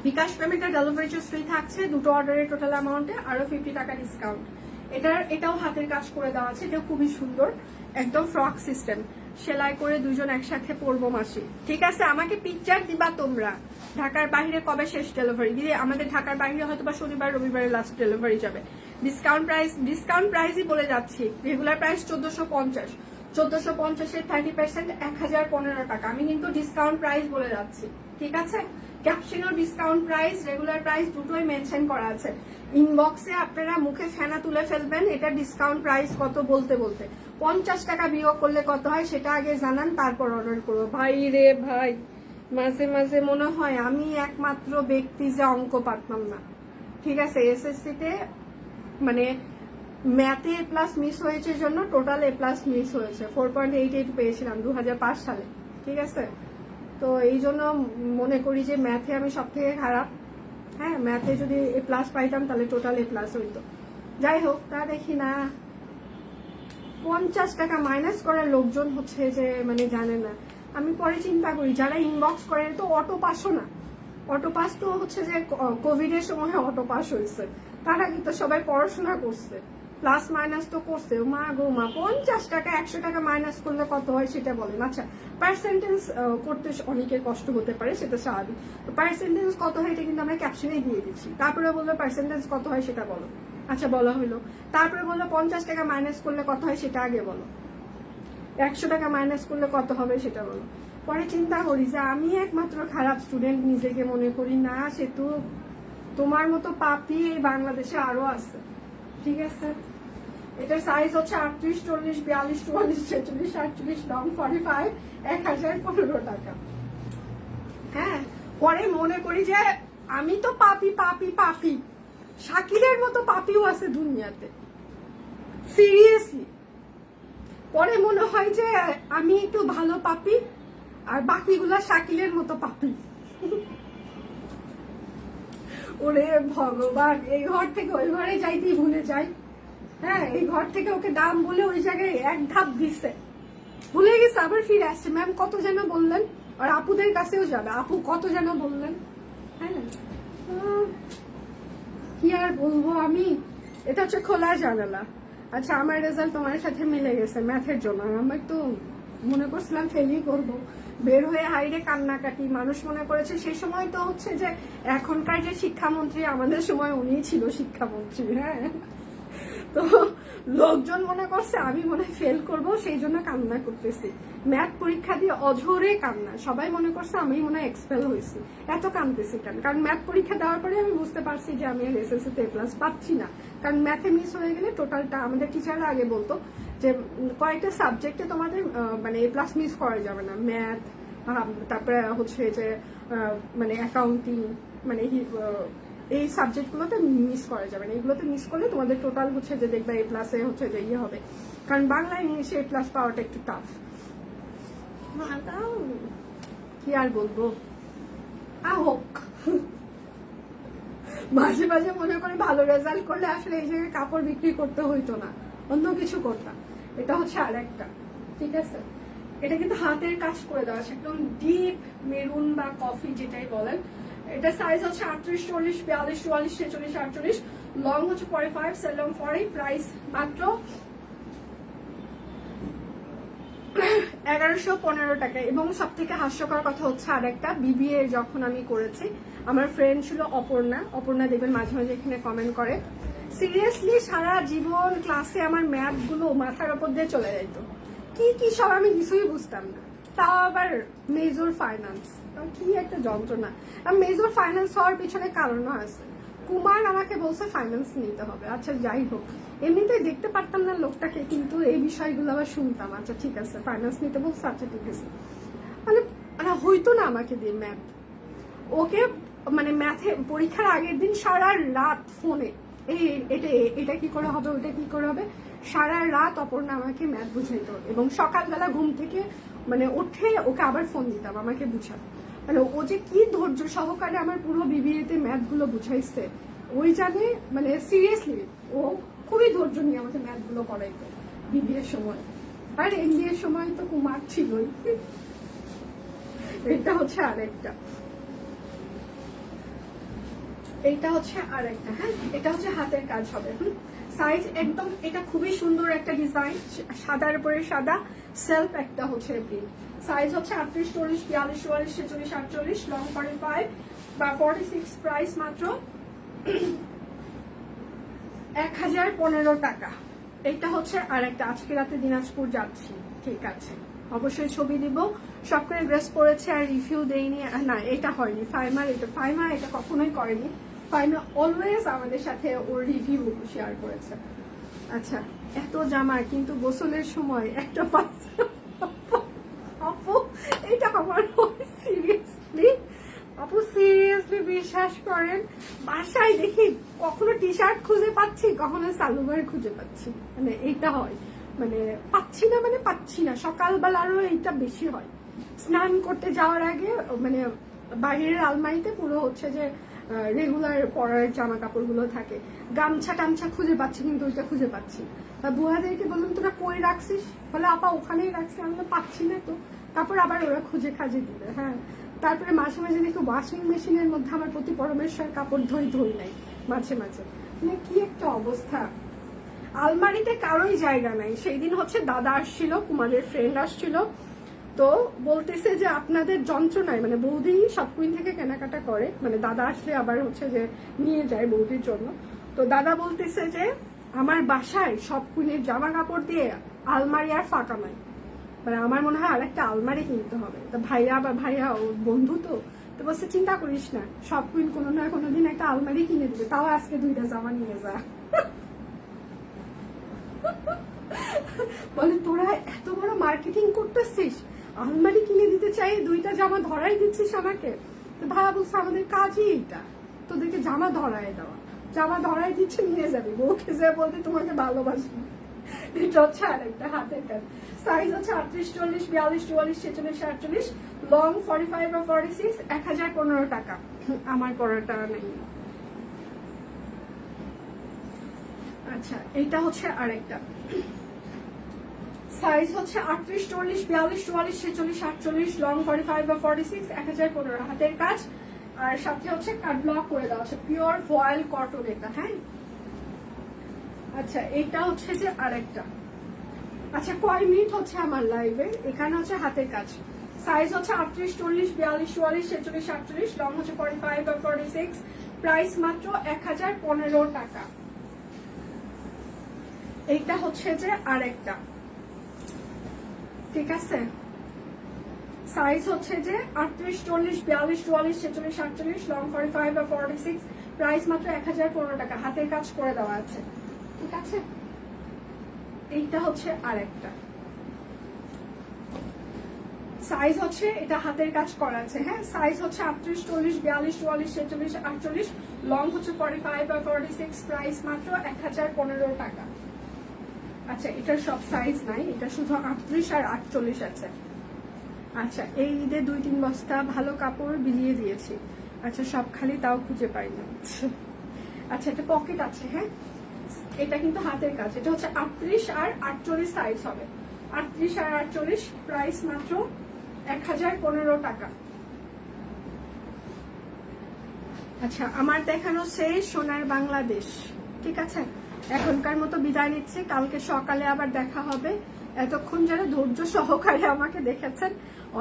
বিকাশ পেমেন্টের ডেলিভারি চার্জ ফ্রি থাকছে, দুটো অর্ডারের টোটাল অ্যামাউন্টে আরো 50 টাকা ডিসকাউন্ট। এটাও হাতের কাজ করে দেওয়া আছে, এটা খুবই সুন্দর, একদম ফ্রক সিস্টেম, সেলাই করে দুজন একসাথে পরবো মাসি। ঠিক আছে, আমাকে পিকচার দিবা তোমরা। ঢাকার বাইরে কবে শেষ ডেলিভারি দিয়ে? আমাদের ঢাকার বাইরে হয়তো বা শনিবার রবিবারে লাস্ট ডেলিভারি যাবে। ডিসকাউন্ট প্রাইসই বলে যাচ্ছি। রেগুলার প্রাইস 1450, 1450-এর 30% 1015 টাকা। আমি কিন্তু ডিসকাউন্ট প্রাইস বলে যাচ্ছি। ঠিক আছে, ক্যাপশনও ডিসকাউন্ট প্রাইস, রেগুলার প্রাইস দুটোই মেনশন করা আছে। ইনবক্সে আপনারা মুখে ফেনা তুলে ফেলবেন এটা ডিসকাউন্ট প্রাইস কত বলতে বলতে। 50 টাকা বিয়োগ করলে কত হয় সেটা আগে জানান, তারপর অর্ডার করবো। ভাই রে ভাই, মাঝে মাঝে মনে হয় আমি একমাত্র ব্যক্তি যে অঙ্ক পারতাম না। ঠিক আছে, এসএসসিতে মানে ম্যাথে এ প্লাস মিস হয়েছে জন্য টোটাল এ প্লাস মিস হয়েছে। 4.88 পেয়েছিলাম 2005 সালে। ঠিক আছে, তো এই জন্য মনে করি যে ম্যাথে আমি সব থেকে খারাপ। হ্যাঁ, ম্যাথে যদি এ প্লাস পাইতাম তাহলে টোটাল এ প্লাস হইতো। যাই হোক, তা দেখি না। 50 টাকা মাইনাস করার লোকজন হচ্ছে যে মানে জানে না। আমি পরে চিন্তা করি যারা ইনবক্স করে তো অটো পাসও না। অটো পাস তো হচ্ছে যে কোভিড এর সময় অটো পাস হয়েছে, তারা কিন্তু সবাই পড়াশোনা করছে। প্লাস মাইনাস তো করছে, মা গো মা 50 টাকা 100 টাকা মাইনাস করলে কত হয় সেটা বলেন। আচ্ছা পার্সেন্টেজ করতে অনেকের কষ্ট হতে পারে, সেটা স্বাভাবিক। তো পার্সেন্টেজ কত হয় এটা কিন্তু আমরা ক্যাপশনে দিয়ে দিচ্ছি। তারপরে বললো পার্সেন্টেজ কত হয় সেটা বলো। আচ্ছা বলা হলো। তারপরে বললো 50 টাকা মাইনাস করলে কত হয় সেটা আগে বলো। 100 টাকা মাইনাস করলে কত হবে সেটা বলো। পরে চিন্তা করি যে আমি একমাত্র খারাপ স্টুডেন্ট নিজেকে মনে করি না, সে তো তোমার মতো পাপি এই বাংলাদেশে আরো আছে। ঠিক আছে, এটার সাইজ হচ্ছে 38, 40, 42, 44, 46, 48, লং 45, 1015 টাকা। হ্যাঁ, পরে মনে করি যে আমি তো পাপি পাপি পাপি, শাকিলের মতো পাপিও আছে দুনিয়াতে, সিরিয়াসলি। পরে মনে হয় যে আমি একটু ভালো পাপি আর বাকিগুলা শাকিলের মতো পাপি। ওরে ভগবান, এই ঘর থেকে ওই ঘরে যাইতেই ভুলে যাই। হ্যাঁ, এই ঘর থেকে ওকে দাম বলে ওই জায়গায় এক ধাপ দিচ্ছে, ভুলে গেছে, আবার ফিরে আসছে। ম্যাম কত যেন বললেন, আর আপুদের কাছেও যাবে, আপু কত যেন বললেন। হ্যাঁ, কি আর বলবো আমি। এটা হচ্ছে খোলা জানালা। আচ্ছা আমার রেজাল্ট তোমার সাথে মিলে গেছে ম্যাথের জন্য। আমি তো মনে করছিলাম ফেলই করবো, বের হয়ে হাইরে কান্নাকাটি। মানুষ মনে করেছে সেই সময় তো হচ্ছে যে এখনকার যে শিক্ষামন্ত্রী, আমাদের সময় উনি ছিল শিক্ষামন্ত্রী। হ্যাঁ, তো লোকজন মনে করছে আমি মনে ফেল করব, সেই জন্য কান্না করতেছি। ম্যাথ পরীক্ষা দিয়ে অঝরে কান্না, সবাই মনে করছে আমি মনে হয় এক্সপেল হয়েছি। এত কাঁদতেছি কেন? কারণ ম্যাথ পরীক্ষা দেওয়ার পরে আমি বুঝতে পারছি যে আমি আর এসএসসিতে এ প্লাস পাচ্ছি না। কারণ ম্যাথে মিস হয়ে গেলে টোটালটা, আমাদের টিচাররা আগে বলতো যে কয়েকটা সাবজেক্টে তোমাদের মানে এ প্লাস মিস করা যাবে না, ম্যাথ, তারপরে হচ্ছে যে মানে অ্যাকাউন্টিং, মানে এই সাবজেক্টগুলোতে মিস করা যাবে না। এগুলোতে মিস করলে তোমাদের টোটাল হচ্ছে যে দেখবে এ প্লাসে হচ্ছে যে ইয়ে হবে। কারণ বাংলা ইংলিশে এ প্লাস পাওয়াটা একটু টাফ। কি আর বলবো, হোক। মাঝে মাঝে মনে করি ভালো রেজাল্ট করলে আসলে এই জায়গায় কাপড় বিক্রি করতে হইতো না, অন্য কিছু করতাম। এটা হচ্ছে আর একটা। ঠিক আছে, এটা কিন্তু হাতের কাজ করে দেওয়া আছে, একদম ডিপ মেরুন বা কফি যেটাই বলেন। এটা সাইজ হচ্ছে 38, 40, 42, 44, 46, 48, লং হচ্ছে 45, সেল লং 40, প্রাইস মাত্র 1115 টাকা। এবং সব থেকে হাস্যকর কথা হচ্ছে আর একটা, বিবিএ যখন আমি করেছি, আমার ফ্রেন্ড ছিল অপর্ণা দেখবেন মাঝে মাঝে এখানে কমেন্ট করে। সিরিয়াসলি সারা জীবন ক্লাসে আমার ম্যাথ গুলো মাথার ওপর দিয়ে চলে যেত, কি কি সব আমি কিছুই বুঝতাম না। তাও আবার মেজর ফাইন্যান্স, কি একটা যন্ত্রণা। আর মেজর ফাইন্যান্স হওয়ার পিছনে কারণও আছে। কুমার আমাকে বলছে ফাইন্যান্স নিতে হবে। আচ্ছা যাই হোক, এমনিতেই দেখতে পারতাম না লোকটাকে, কিন্তু এই বিষয়গুলো আবার শুনতাম। আচ্ছা ঠিক আছে, ফাইন্যান্স নিতে বলছে, আচ্ছা ঠিক আছে। মানে হইতো না আমাকে দিয়ে ম্যাথ। ওকে মানে ম্যাথে পরীক্ষার আগের দিন সারা রাত ফোনে এটা কি করে হবে, ওটা কি করে হবে, সারা রাত অপর্ণা আমাকে ম্যাথ বুঝাইতো। এবং সকালবেলা ঘুম থেকে মানে উঠে ওকে আবার ফোন দিতাম আমাকে বুঝাতো। মানে ও যে কি ধৈর্য সহকারে আমার পুরো বিবিএতে ম্যাথ গুলো বুঝাইছে ওই জানে। মানে সিরিয়াসলি ও খুবই ধৈর্য নিয়ে আমাকে ম্যাথ গুলো করাইতো বিবিএর সময়। আর এমবিএর সময় তো কুমার ছিলই। এটা হচ্ছে আরেকটা, এইটা হচ্ছে আরেকটা। হ্যাঁ, এটা হচ্ছে হাতের কাজ হবে। সাইজ একদম, এটা খুবই সুন্দর একটা ডিজাইন, সাদার উপরে সাদা, সেলফ একটা হচ্ছে প্রিন্ট। সাইজ হচ্ছে 38, 40, 42, 44, 46, 48, লং 45 বা 46, প্রাইস মাত্র 1015 টাকা। এইটা হচ্ছে আরেকটা। আজকে রাতে দিনাজপুর যাচ্ছি, ঠিক আছে, অবশ্যই ছবি দিব। সব করে ড্রেস পরেছে আর রিভিউ দেয়নি, না এটা হয়নি। ফাইমা এটা কখনোই করেনি। ফাইমা অলওয়েজ আমাদের সাথে ওর রিভিউ শেয়ার করেছে। আচ্ছা, এত জামা কিন্তু গোসলের সময় একটা আপু, এটা আমার সিরিয়াসলি আপু, সিরিয়াসলি বিশ্বাস করেন, বাসায় দেখি কখনো টি শার্ট খুঁজে পাচ্ছি, কখনো সালোয়ার খুঁজে পাচ্ছি। মানে এইটা হয়, মানে পাচ্ছি না। সকালবেলা আরো এইটা বেশি হয়। স্নান করতে যাওয়ার আগে মানে বাইরের আলমারিতে পুরো হচ্ছে যে রেগুলার পরার জামা কাপড় গুলো থাকে, গামছা টামছা খুঁজে পাচ্ছি, কিন্তু ওইটা খুঁজে পাচ্ছি। বুয়াদেরকে বললাম তোরা কই রাখছিস, বলে আপা ওখানেই রাখছি। আমি পাচ্ছি না তো, তারপর আবার ওরা খুঁজে খাজে দিবে। হ্যাঁ, তারপরে মাঝে মাঝে দেখি ওয়াশিং মেশিনের মধ্যে আমার প্রতি পরমেশ্বর কাপড় ধুই নাই মাঝে মাঝে। মানে কি একটা অবস্থা। আলমারিতে কারোই জায়গা নাই। সেই দিন হচ্ছে দাদা আসছিল, কুমারের ফ্রেন্ড আসছিল, তো বলতেছে যে আপনাদের যন্ত্রণায়, মানে বৌদি সব কুইন থেকে কেনাকাটা করে, মানে দাদা আসলে আবার হচ্ছে যে নিয়ে যায় বৌদির জন্য। তো দাদা বলতেছে যে আমার বাসায় সব কুইনের জামা কাপড় দিয়ে আলমারি আর ফাঁকা নাই, মানে আমার মনে হয় আরেকটা আলমারি কিনতে হবে। তো ভাইয়া ও বন্ধু তো বলছে চিন্তা করিস না, সব কুইন কোনো না কোনোদিন একটা আলমারি কিনে দিবে, তাও আজকে 2টা জামা নিয়ে যা। বলে তোরা এত বড় মার্কেটিং করতেছিস, আলমারি কিনে দিতে চাই, 2টা জামা ধরাই দিচ্ছিস আমাকে। তো ভাইয়া বলছে আমাদের কাজই এটা, তোদেরকে জামা ধরায় দেওয়া, জামা ধরাই দিচ্ছে নিয়ে যাবি, বউকে যে বলতে তোমাকে ভালোবাসি। এটা হচ্ছে আরেকটা হাতের কাজ। সাইজ হচ্ছে 38, 40, 42, 44, 46, 48, লং 45 বা 46, 1015 টাকা। আমার পরাটা নেই। আচ্ছা, এটা হচ্ছে আরেকটা সাইজ হচ্ছে 38, 40, 42, 44, 46, 48, লং 45 বা 46, 1015 হাতের কাজ। আর সাথে হচ্ছে কাট ব্লক করে দেওয়া আছে, পিওর ভয়েল কটন এটা। হ্যাঁ, আচ্ছা এটা হচ্ছে যে আরেকটা। আচ্ছা, কয় মিনিট হচ্ছে আমার লাইভে? এখানে হচ্ছে হাতের কাজ। সাইজ হচ্ছে 38, 40, 42, 44, 46, 48, লং হচ্ছে 45 বা 46, প্রাইস মাত্র 1015 টাকা। এইটা হচ্ছে যে আরেকটা, ঠিক আছে। সাইজ হচ্ছে যে 38, 40, 42, 44, 46, 48, লং 45 বা 46, প্রাইস মাত্র 1015 টাকা, হাতের কাজ করে দেওয়া আছে, ঠিক আছে। এইটা হচ্ছে আরেকটা সাইজ, হচ্ছে এটা হাতের কাজ করা আছে। হ্যাঁ, সাইজ হচ্ছে 38, 40, 42, 44, 46, 48, লং হচ্ছে 45 বা 46, প্রাইস মাত্র 1015 টাকা। আচ্ছা, এটার সব সাইজ নাই, এটা শুধু 38 আর 48 আছে। আচ্ছা, এই ঈদে 2-3 বস্তা ভালো কাপড় বিলিয়ে দিয়েছি। আচ্ছা, সব খালি, তাও খুঁজে পাই না। আচ্ছা, এটা পকেট আছে। হ্যাঁ, এটা কিন্তু হাতের কাজ। এটা হচ্ছে 38 আর 48 সাইজ হবে, 38 আর 48, প্রাইস মাত্র 1015 টাকা। আচ্ছা, আমার দেখানো শেষ সোনার বাংলাদেশ, ঠিক আছে। এখনকার মতো বিদায় নিচ্ছি, কালকে সকালে আবার দেখা হবে। এতক্ষণ যারা ধৈর্য সহকারে আমাকে দেখেছেন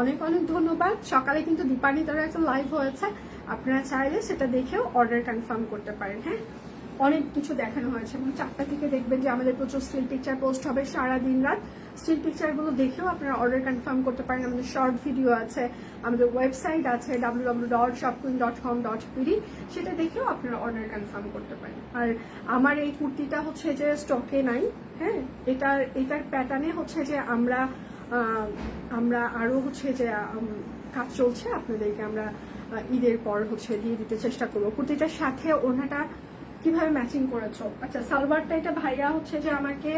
অনেক অনেক ধন্যবাদ। সকালে কিন্তু দীপানিতার একটা লাইভ হয়েছে, আপনারা চাইলে সেটা দেখেও অর্ডার কনফার্ম করতে পারেন। হ্যাঁ, অনেক কিছু দেখানো হয়েছে এবং 4টা থেকে দেখবেন যে আমাদের প্রচুর স্টিল পিকচার পোস্ট হবে সারা দিন রাত। স্টিল পিকচারগুলো দেখেও আপনারা অর্ডার কনফার্ম করতে পারেন। আমাদের শর্ট ভিডিও আছে, আমাদের ওয়েবসাইট আছে www.shopqueen.com.pd, সেটা দেখেও আপনারা অর্ডার কনফার্ম করতে পারেন। আর আমার এই কুর্তিটা হচ্ছে যে স্টকে নাই। হ্যাঁ, এটার প্যাটার্নে হচ্ছে যে আমরা আরো হচ্ছে যে কাজ চলছে, আপনাদেরকে আমরা ঈদের পর হচ্ছে দিয়ে দিতে চেষ্টা করবো। কুর্তিটার সাথে ওড়নাটা কিভাবে ম্যাচিং করেছো? আচ্ছা, সালোয়ারটা এটা ভাইয়া হচ্ছে যে আমাকে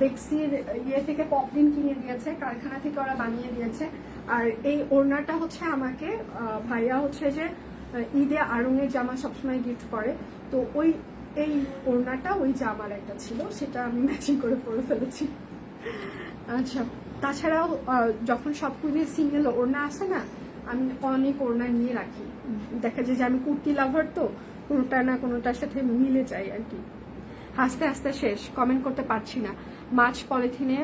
বেক্সির ইয়ে থেকে পপলিন কিনে দিয়েছে, কারখানা থেকে ওরা বানিয়ে দিয়েছে। আর এই ওড়নাটা হচ্ছে আমাকে ভাইয়া হচ্ছে যে ঈদে আড়ংয়ের জামা সবসময় গিফট করে, তো এই ওড়নাটা ওই জামার একটা ছিল, সেটা আমি ম্যাচিং করে পরে ফেলেছি। আচ্ছা, তাছাড়াও যখন সব কুইনের সিঙ্গেল ওড়না আসে না, আমি অনেক ওড়না নিয়ে রাখি। দেখা যায় যে আমি কুর্তি লাভার, তো কোনোটা না কোনোটার সাথে মিলে যায় আর কি। হাসতে হাসতে শেষ, কমেন্ট করতে পারছি না। মাছ পলিথিনে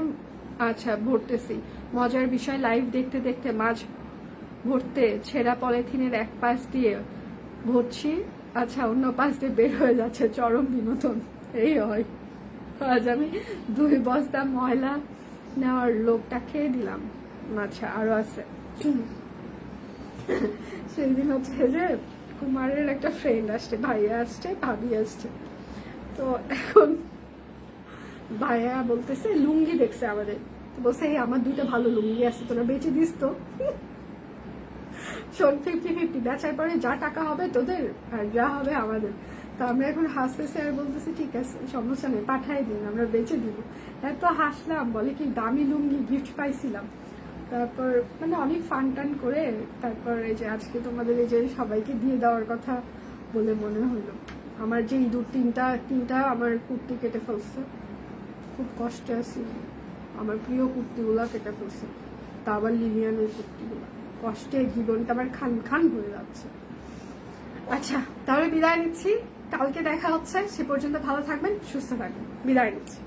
আচ্ছা ভরতেছি, মজার বিষয় লাইভ দেখতে দেখতে মাছ ভরতে ছেঁড়া পলিথিনের এক পাশ দিয়ে ভরছি, আচ্ছা অন্য পাশ দিয়ে বের হয়ে যাচ্ছে, চরম বিনোদন। এই হয়, আজ আমি 2 বস্তা ময়লা নেওয়ার লোকটা খেয়ে দিলাম। আচ্ছা, আরো আছে। সেই দিন হচ্ছে যে কুমারের একটা ফ্রেন্ড আসছে, ভাইয়া আসছে, ভাবি আসছে, তো এখন ভাইয়া বলতেছে লুঙ্গি দেখছে আমাদের, তো বলছে এই আমার 2টা ভালো লুঙ্গি আছে, তোরা বেচে দিস তো। শোন, 50-50, বেচার পরে যা টাকা হবে তোদের আর যা হবে আমাদের। তো আমরা এখন হাসতেছি আর বলতেছি ঠিক আছে, সমস্যা নেই, পাঠাই দিন, আমরা বেচে দিব। এত হাসলাম, বলে কি দামি লুঙ্গি গিফট পাইছিলাম। তারপর মানে অনেক ফান টান করে তারপর এই যে আজকে তোমাদের এই যে সবাইকে দিয়ে দেওয়ার কথা বলে মনে হলো। আমার যে ইঁদুর তিনটা আমার কুর্তি কেটে ফেলছে, খুব কষ্টে আছি। আমার প্রিয় কুর্তিগুলো কেটে ফেলছে, তা আবার লিলিয়ানের কুর্তিগুলো, কষ্টে জীবনটা আবার খান খান হয়ে যাচ্ছে। আচ্ছা, তাহলে বিদায় নিচ্ছি, কালকে দেখা হচ্ছে, সে পর্যন্ত ভালো থাকবেন, সুস্থ থাকবেন, বিদায় নিচ্ছি।